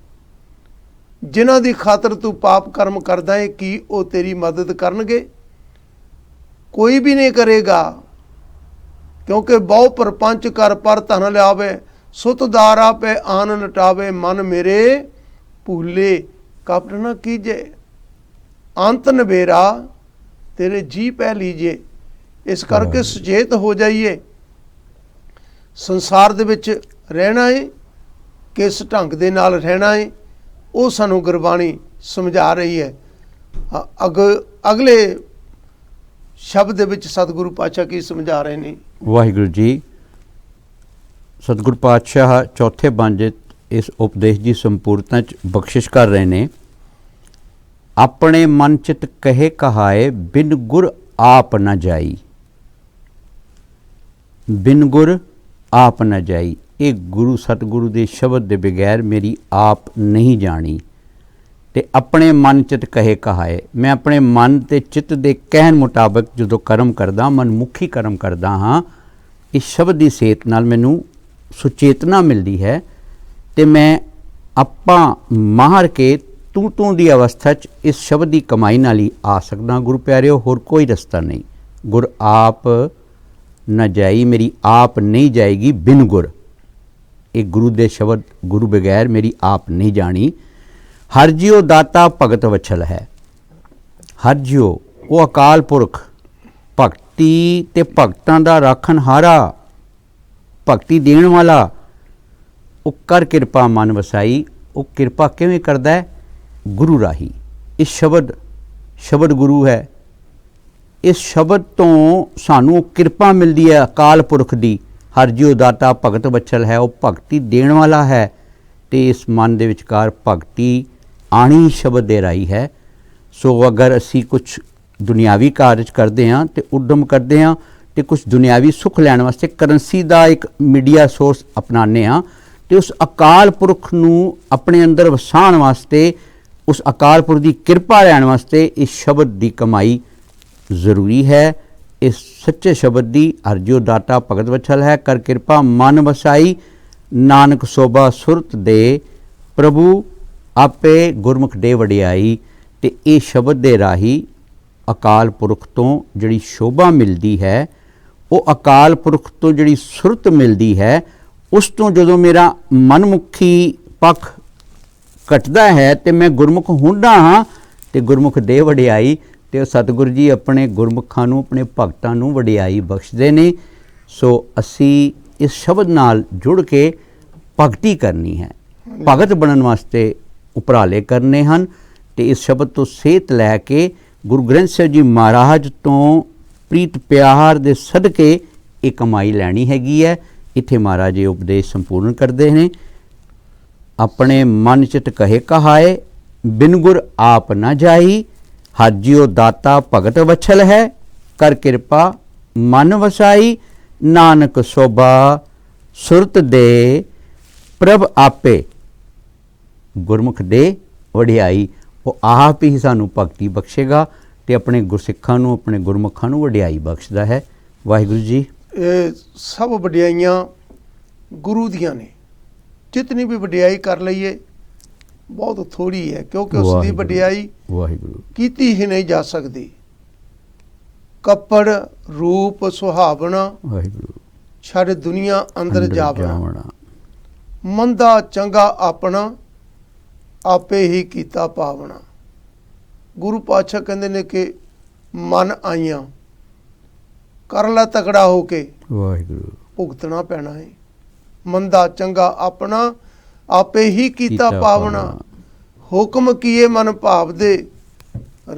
ਜਿਨ੍ਹਾਂ ਦੀ ਖਾਤਰ ਤੂੰ ਪਾਪ ਕਰਮ ਕਰਦਾ ਹੈ, ਕੀ ਉਹ ਤੇਰੀ ਮਦਦ ਕਰਨਗੇ? ਕੋਈ ਵੀ ਨਹੀਂ ਕਰੇਗਾ। ਕਿਉਂਕਿ ਬਹੁ ਪਰਪੰਚ ਕਰ ਪਰ ਧਨ ਲਿਆਵੇ, ਸੁਤ ਦਾਰਾ ਪੈ ਆਨ ਨਟਾਵੇ, ਮਨ ਮੇਰੇ ਭੂਲੇ ਕਪਟ ਨਾ ਕੀਜੇ, ਅੰਤ ਨਵੇਰਾ ਤੇਰੇ ਜੀ ਪੈ ਲੀਜੇ। ਇਸ ਕਰਕੇ ਸੁਚੇਤ ਹੋ ਜਾਈਏ। ਸੰਸਾਰ ਦੇ ਵਿੱਚ ਰਹਿਣਾ ਹੈ, ਕਿਸ ਢੰਗ ਦੇ ਨਾਲ ਰਹਿਣਾ ਹੈ, ਉਹ ਸਾਨੂੰ ਗੁਰਬਾਣੀ ਸਮਝਾ ਰਹੀ ਹੈ। ਅਗਲੇ ਸ਼ਬਦ ਦੇ ਵਿੱਚ ਸਤਿਗੁਰੂ ਪਾਤਸ਼ਾਹ ਕੀ ਸਮਝਾ ਰਹੇ ਨੇ? ਵਾਹਿਗੁਰੂ ਜੀ। ਸਤਿਗੁਰੂ ਪਾਤਸ਼ਾਹ ਚੌਥੇ ਬੰਜ ਇਸ ਉਪਦੇਸ਼ ਦੀ ਸੰਪੂਰਨਤਾ 'ਚ ਬਖਸ਼ਿਸ਼ ਕਰ ਰਹੇ ਨੇ। ਆਪਣੇ ਮਨ ਚਿਤ ਕਹੇ ਕਹਾਏ, ਬਿਨ ਗੁਰ ਆਪ ਨਾ ਜਾਈ। ਬਿਨ ਗੁਰ ਆਪ ਨਾ ਜਾਈ। ਇਹ ਗੁਰੂ ਸਤਿਗੁਰੂ ਦੇ ਸ਼ਬਦ ਦੇ ਬਗੈਰ ਮੇਰੀ ਆਪ ਨਹੀਂ ਜਾਣੀ। ਤੇ ਆਪਣੇ ਮਨ ਚਿਤ ਕਹੇ ਕਹਾਏ, ਮੈਂ ਆਪਣੇ ਮਨ ਤੇ ਚਿੱਤ ਦੇ ਕਹਿਣ ਮੁਤਾਬਕ ਜਦੋਂ ਕਰਮ ਕਰਦਾ, ਮਨਮੁਖੀ ਕਰਮ ਕਰਦਾ ਹਾਂ, ਇਸ ਸ਼ਬਦ ਦੀ ਸੇਤ ਨਾਲ ਮੈਨੂੰ ਸੁਚੇਤਨਾ ਮਿਲਦੀ ਹੈ ਤੇ ਮੈਂ ਆਪਾਂ ਮਾਰ ਕੇ ਤੂੰ ਦੀ ਅਵਸਥਾ 'ਚ ਇਸ ਸ਼ਬਦ ਦੀ ਕਮਾਈ ਨਾਲ ਹੀ ਆ ਸਕਦਾ। ਗੁਰੂ ਪਿਆਰਿਓ, ਹੋਰ ਕੋਈ ਰਸਤਾ ਨਹੀਂ। ਗੁਰ ਆਪ ਨਾ ਜਾਈ, ਮੇਰੀ ਆਪ ਨਹੀਂ ਜਾਏਗੀ ਬਿਨ ਗੁਰ। ਇਹ ਗੁਰੂ ਦੇ ਸ਼ਬਦ, ਗੁਰੂ ਬਗੈਰ ਮੇਰੀ ਆਪ ਨਹੀਂ ਜਾਣੀ। ਹਰ ਜਿਉ ਦਾਤਾ ਭਗਤ ਵਛਲ ਹੈ। ਹਰ ਜਿਉ ਉਹ ਅਕਾਲ ਪੁਰਖ, ਭਗਤੀ ਤੇ ਭਗਤਾਂ ਦਾ ਰਾਖਣਹਾਰਾ, ਭਗਤੀ ਦੇਣ ਵਾਲਾ, ਉਹ ਕਰ ਕਿਰਪਾ ਮਨ ਵਸਾਈ। ਉਹ ਕਿਰਪਾ ਕਿਵੇਂ ਕਰਦਾ ਹੈ? ਗੁਰੂ ਰਾਹੀ। ਇਹ ਸ਼ਬਦ ਗੁਰੂ ਹੈ। ਇਸ ਸ਼ਬਦ ਤੋਂ ਸਾਨੂੰ ਕਿਰਪਾ ਮਿਲਦੀ ਹੈ ਅਕਾਲ ਪੁਰਖ ਦੀ। ਹਰ ਜਿਉ ਦਾਤਾ ਭਗਤ ਵਛਲ ਹੈ, ਉਹ ਭਗਤੀ ਦੇਣ ਵਾਲਾ ਹੈ। ਤੇ ਇਸ ਮਨ ਦੇ ਵਿਚਕਾਰ ਭਗਤੀ ਆਣੀ ਸ਼ਬਦ ਦੇ ਰਾਹੀਂ ਹੈ। ਸੋ ਅਗਰ ਅਸੀਂ ਕੁਛ ਦੁਨਿਆਵੀ ਕਾਰਜ ਕਰਦੇ ਹਾਂ ਤੇ ਉਦਮ ਕਰਦੇ ਹਾਂ ਤੇ ਕੁਛ ਦੁਨਿਆਵੀ ਸੁੱਖ ਲੈਣ ਵਾਸਤੇ ਕਰੰਸੀ ਦਾ ਇੱਕ ਮੀਡੀਆ ਸੋਰਸ ਅਪਣਾਉਂਦੇ ਹਾਂ, ਤੇ ਉਸ ਅਕਾਲ ਪੁਰਖ ਨੂੰ ਆਪਣੇ ਅੰਦਰ ਵਸਾਉਣ ਵਾਸਤੇ, ਉਸ ਅਕਾਲ ਪੁਰਖ ਦੀ ਕਿਰਪਾ ਲੈਣ ਵਾਸਤੇ ਇਸ ਸ਼ਬਦ ਦੀ ਕਮਾਈ ਜ਼ਰੂਰੀ ਹੈ। ਇਸ ਸੱਚੇ ਸ਼ਬਦ ਦੀ ਹਰ ਜਿਉ ਦਾਤਾ ਭਗਤ ਵਛਲ ਹੈ, ਕਰ ਕਿਰਪਾ ਮਨ ਵਸਾਈ, ਨਾਨਕ ਸੋਭਾ ਸੁਰਤ ਦੇ, ਪ੍ਰਭੂ ਆਪੇ ਗੁਰਮੁਖ ਦੇ ਵਡਿਆਈ। ਤੇ ਇਹ ਸ਼ਬਦ ਦੇ ਰਾਹੀਂ ਅਕਾਲ ਪੁਰਖ ਤੋਂ ਜਿਹੜੀ ਸ਼ੋਭਾ ਮਿਲਦੀ ਹੈ, ਉਹ ਅਕਾਲ ਪੁਰਖ ਤੋਂ ਜਿਹੜੀ ਸੁਰਤ ਮਿਲਦੀ ਹੈ, ਉਸ ਤੋਂ ਜਦੋਂ ਮੇਰਾ ਮਨਮੁਖੀ ਪੱਖ ਘਟਦਾ ਹੈ ਤੇ ਮੈਂ ਗੁਰਮੁਖ ਹੁੰਦਾ ਹਾਂ, ਤੇ ਗੁਰਮੁਖ ਦੇ ਵਡਿਆਈ ਤੇ ਸਤਿਗੁਰੂ ਜੀ ਆਪਣੇ ਗੁਰਮੁਖਾਂ ਨੂੰ, ਆਪਣੇ ਭਗਤਾਂ ਨੂੰ ਵਡਿਆਈ ਬਖਸ਼ਦੇ ਨੇ। ਸੋ ਅਸੀਂ ਇਸ ਸ਼ਬਦ ਨਾਲ ਜੁੜ ਕੇ ਭਗਤੀ ਕਰਨੀ ਹੈ, ਭਗਤ ਬਣਨ ਵਾਸਤੇ ਉਪਰਾਲੇ ਕਰਨੇ ਹਨ। ਤੇ ਇਸ ਸ਼ਬਦ ਤੋਂ ਸੇਧ ਲੈ ਕੇ ਗੁਰੂ ਗ੍ਰੰਥ ਸਾਹਿਬ ਜੀ ਮਹਾਰਾਜ ਤੋਂ ਪ੍ਰੀਤ ਪਿਆਰ ਦੇ ਸਦਕੇ ਇਹ ਕਮਾਈ ਲੈਣੀ ਹੈਗੀ ਹੈ। ਇੱਥੇ ਮਹਾਰਾਜ ਇਹ ਉਪਦੇਸ਼ ਸੰਪੂਰਨ ਕਰਦੇ ਨੇ। ਆਪਣੇ ਮਨ ਚਿਤ ਕਹੇ ਕਹਾਏ, ਬਿਨ ਗੁਰ ਆਪ ਨਾ ਜਾਈ, ਹਾਜਿਓ ਦਾਤਾ ਭਗਤ ਵਛਲ ਹੈ, ਕਰ ਕਿਰਪਾ ਮਨ ਵਸਾਈ, ਨਾਨਕ ਸੋਭਾ ਸੁਰਤ ਦੇ ਪ੍ਰਭ ਆਪੇ, ਗੁਰਮੁਖ ਦੇ ਵਡਿਆਈ। ਉਹ ਆਪ ਹੀ ਸਾਨੂੰ ਭਗਤੀ ਬਖਸ਼ੇਗਾ ਤੇ ਆਪਣੇ ਗੁਰਸਿੱਖਾਂ ਨੂੰ, ਆਪਣੇ ਗੁਰਮੁਖਾਂ ਨੂੰ ਵਡਿਆਈ ਬਖਸ਼ਦਾ ਹੈ। ਵਾਹਿਗੁਰੂ ਜੀ। ਇਹ ਸਭ ਵਡਿਆਈਆਂ ਗੁਰੂ ਦੀਆਂ ਨੇ। ਜਿਤਨੀ ਵੀ ਵਡਿਆਈ ਕਰ ਲਈਏ ਬਹੁਤ ਥੋੜੀ ਹੈ, ਕਿਉਂਕਿ ਉਸ ਦੀ ਵਡਿਆਈ ਵਾਹਿਗੁਰੂ ਕੀਤੀ ਹੀ ਨਹੀਂ ਜਾ ਸਕਦੀ। ਕੱਪੜ ਰੂਪ ਸੁਹਾਵਣਾ, ਵਾਹਿਗੁਰੂ ਛੱਡ ਦੁਨੀਆ ਅੰਦਰ ਜਾਵਣਾ, ਮੰਦਾ ਚੰਗਾ ਆਪਣਾ, ਆਪੇ ਹੀ ਕੀਤਾ ਪਾਵਣਾ। ਗੁਰੂ ਪਾਤਸ਼ਾਹ ਕਹਿੰਦੇ ਨੇ ਕਿ ਮਨ ਆਈਆਂ ਕਰ ਲੈ ਤਕੜਾ ਹੋ ਕੇ, ਵਾਹਿਗੁਰੂ ਭੁਗਤਣਾ ਪੈਣਾ ਹੈ। ਮੰਦਾ ਚੰਗਾ ਆਪਣਾ, ਆਪੇ ਹੀ ਕੀਤਾ ਪਾਵਣਾ। ਹੁਕਮ ਕੀਏ ਮਨ ਭਾਵਦੇ,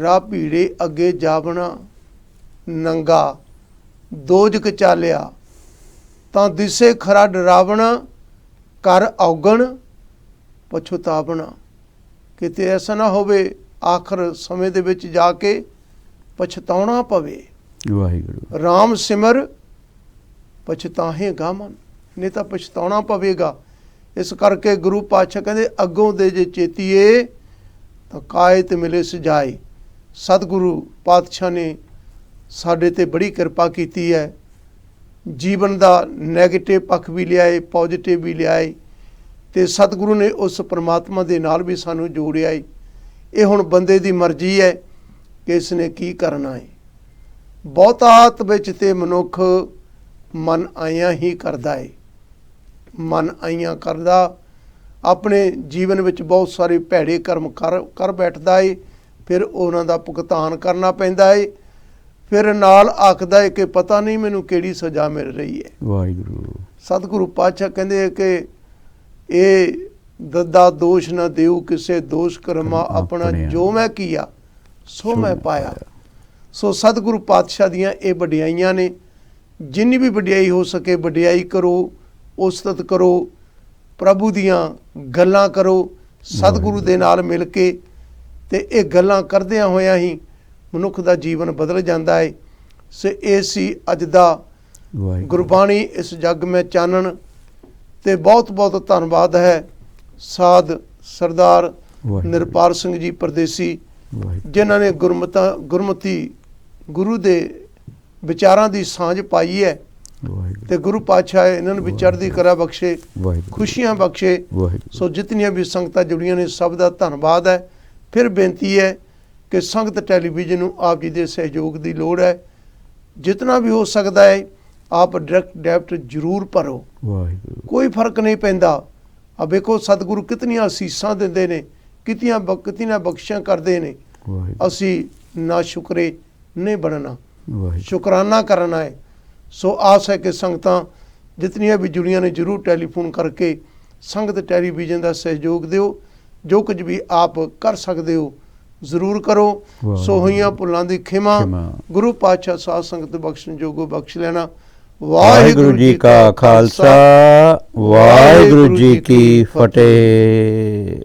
ਰਾਹ ਭੀੜੇ ਅੱਗੇ ਜਾਵਣਾ। ਨੰਗਾ ਦੋਜਕ ਚਾਲਿਆ, ਤਾਂ ਦਿਸੇ ਖਰਾ ਡਰਾਵਣਾ। ਕਰ ਔਗਣ ਪਛਤਾਵਣਾ। ਕਿਤੇ ਐਸਾ ਨਾ ਹੋਵੇ ਆਖਰ ਸਮੇਂ ਦੇ ਵਿੱਚ ਜਾ ਕੇ ਪਛਤਾਉਣਾ ਪਵੇ। ਵਾਹਿਗੁਰੂ ਰਾਮ ਸਿਮਰ ਪਛਤਾਹੇਗਾ ਮਨ, ਨਹੀਂ ਤਾਂ ਪਛਤਾਉਣਾ ਪਵੇਗਾ। ਇਸ ਕਰਕੇ ਗੁਰੂ ਪਾਤਸ਼ਾਹ ਕਹਿੰਦੇ ਅੱਗੋਂ ਦੇ ਜੇ ਚੇਤੀਏ, ਤਾਂ ਕਾਇਤ ਮਿਲੇ ਸਜਾਏ। ਸਤਿਗੁਰੂ ਪਾਤਸ਼ਾਹ ਨੇ ਸਾਡੇ ਤੇ ਬੜੀ ਕਿਰਪਾ ਕੀਤੀ ਹੈ। ਜੀਵਨ ਦਾ ਨੈਗੇਟਿਵ ਪੱਖ ਵੀ ਲਿਆਏ, ਪੋਜ਼ਿਟਿਵ ਵੀ ਲਿਆਏ, ਤੇ ਸਤਿਗੁਰੂ ਨੇ ਉਸ ਪਰਮਾਤਮਾ ਦੇ ਨਾਲ ਵੀ ਸਾਨੂੰ ਜੋੜਿਆ ਹੈ। ਇਹ ਹੁਣ ਬੰਦੇ ਦੀ ਮਰਜ਼ੀ ਹੈ ਕਿ ਇਸ ਨੇ ਕੀ ਕਰਨਾ ਹੈ। ਬਹੁਤਾਤ ਵਿੱਚ ਤੇ ਮਨੁੱਖ ਮਨ ਆਈਆਂ ਹੀ ਕਰਦਾ ਹੈ। ਮਨ ਆਈਆਂ ਕਰਦਾ ਆਪਣੇ ਜੀਵਨ ਵਿੱਚ ਬਹੁਤ ਸਾਰੇ ਭੈੜੇ ਕਰਮ ਕਰ ਬੈਠਦਾ ਹੈ। ਫਿਰ ਉਹਨਾਂ ਦਾ ਭੁਗਤਾਨ ਕਰਨਾ ਪੈਂਦਾ ਹੈ। ਫਿਰ ਨਾਲ ਆਖਦਾ ਹੈ ਕਿ ਪਤਾ ਨਹੀਂ ਮੈਨੂੰ ਕਿਹੜੀ ਸਜ਼ਾ ਮਿਲ ਰਹੀ ਹੈ। ਵਾਹਿਗੁਰੂ ਸਤਿਗੁਰੂ ਪਾਤਸ਼ਾਹ ਕਹਿੰਦੇ ਹੈ ਕਿ ਇਹ ਦੱਦਾ ਦੋਸ਼ ਨਾ ਦੇਉ ਕਿਸੇ, ਦੋਸ਼ ਕਰਮਾ ਆਪਣਾ, ਜੋ ਮੈਂ ਕੀਆ ਸੋ ਮੈਂ ਪਾਇਆ। ਸੋ ਸਤਿਗੁਰੂ ਪਾਤਸ਼ਾਹ ਦੀਆਂ ਇਹ ਵਡਿਆਈਆਂ ਨੇ। ਜਿੰਨੀ ਵੀ ਵਡਿਆਈ ਹੋ ਸਕੇ ਵਡਿਆਈ ਕਰੋ, ਉਸਤਤ ਕਰੋ, ਪ੍ਰਭੂ ਦੀਆਂ ਗੱਲਾਂ ਕਰੋ ਸਤਿਗੁਰੂ ਦੇ ਨਾਲ ਮਿਲ ਕੇ। ਤੇ ਇਹ ਗੱਲਾਂ ਕਰਦਿਆਂ ਹੋਇਆਂ ਹੀ ਮਨੁੱਖ ਦਾ ਜੀਵਨ ਬਦਲ ਜਾਂਦਾ ਹੈ। ਸੋ ਇਹ ਸੀ ਅੱਜ ਦਾ ਗੁਰਬਾਣੀ ਇਸ ਜੱਗ ਮੈਂ ਚਾਨਣ। ਤੇ ਬਹੁਤ ਬਹੁਤ ਧੰਨਵਾਦ ਹੈ ਸਾਧ ਸਰਦਾਰ ਨਿਰਪਾਲ ਸਿੰਘ ਜੀ ਪਰਦੇਸੀ, ਜਿਨ੍ਹਾਂ ਨੇ ਗੁਰਮਤੀ ਗੁਰੂ ਦੇ ਵਿਚਾਰਾਂ ਦੀ ਸਾਂਝ ਪਾਈ ਹੈ। ਤੇ ਗੁਰੂ ਪਾਤਸ਼ਾਹ ਇਹਨਾਂ ਨੂੰ ਵੀ ਚੜ੍ਹਦੀ ਕਲਾ ਬਖਸ਼ੇ, ਖੁਸ਼ੀਆਂ ਬਖਸ਼ੇ। ਸੋ ਜਿਤਨੀਆਂ ਵੀ ਸੰਗਤਾਂ ਜੁੜੀਆਂ ਨੇ ਸਭ ਦਾ ਧੰਨਵਾਦ ਹੈ। ਫਿਰ ਬੇਨਤੀ ਹੈ ਕਿ ਸੰਗਤ ਟੈਲੀਵਿਜ਼ਨ ਨੂੰ ਆਪ ਜੀ ਦੇ ਸਹਿਯੋਗ ਦੀ ਲੋੜ ਹੈ। ਜਿਤਨਾ ਵੀ ਹੋ ਸਕਦਾ ਹੈ ਆਪ ਡਾਇਰੈਕਟ ਡੈਬਿਟ ਜ਼ਰੂਰ ਭਰੋ, ਕੋਈ ਫਰਕ ਨਹੀਂ ਪੈਂਦਾ। ਆ ਵੇਖੋ ਸਤਿਗੁਰੂ ਕਿਤਨੀਆਂ ਅਸੀਸਾਂ ਦਿੰਦੇ ਨੇ, ਕਿਤਨੀਆਂ ਬਖਸ਼ਿਸ਼ਾਂ ਕਰਦੇ ਨੇ। ਅਸੀਂ ਨਾ ਸ਼ੁਕਰੇ ਨਹੀਂ ਬਣਨਾ, ਸ਼ੁਕਰਾਨਾ ਕਰਨਾ ਹੈ। ਸੋ ਆਸ ਹੈ ਕਿ ਸੰਗਤਾਂ ਜਿਤਨੀਆਂ ਵੀ ਜੁੜੀਆਂ ਨੇ ਜ਼ਰੂਰ ਟੈਲੀਫੋਨ ਕਰਕੇ ਸੰਗਤ ਟੈਲੀਵਿਜ਼ਨ ਦਾ ਸਹਿਯੋਗ ਦਿਓ। ਜੋ ਕੁਝ ਵੀ ਆਪ ਕਰ ਸਕਦੇ ਹੋ ਜ਼ਰੂਰ ਕਰੋ। ਸੋ ਹੋਈਆਂ ਭੁੱਲਾਂ ਦੀ ਖਿਮਾ ਗੁਰੂ ਪਾਤਸ਼ਾਹ ਸਾਧ ਸੰਗਤ ਬਖਸ਼ਣ ਜੋਗੋ ਬਖਸ਼ ਲੈਣਾ। ਵਾਹਿਗੁਰੂ ਜੀ ਕਾ ਖਾਲਸਾ, ਵਾਹਿਗੁਰੂ ਜੀ ਕੀ ਫਤਿਹ।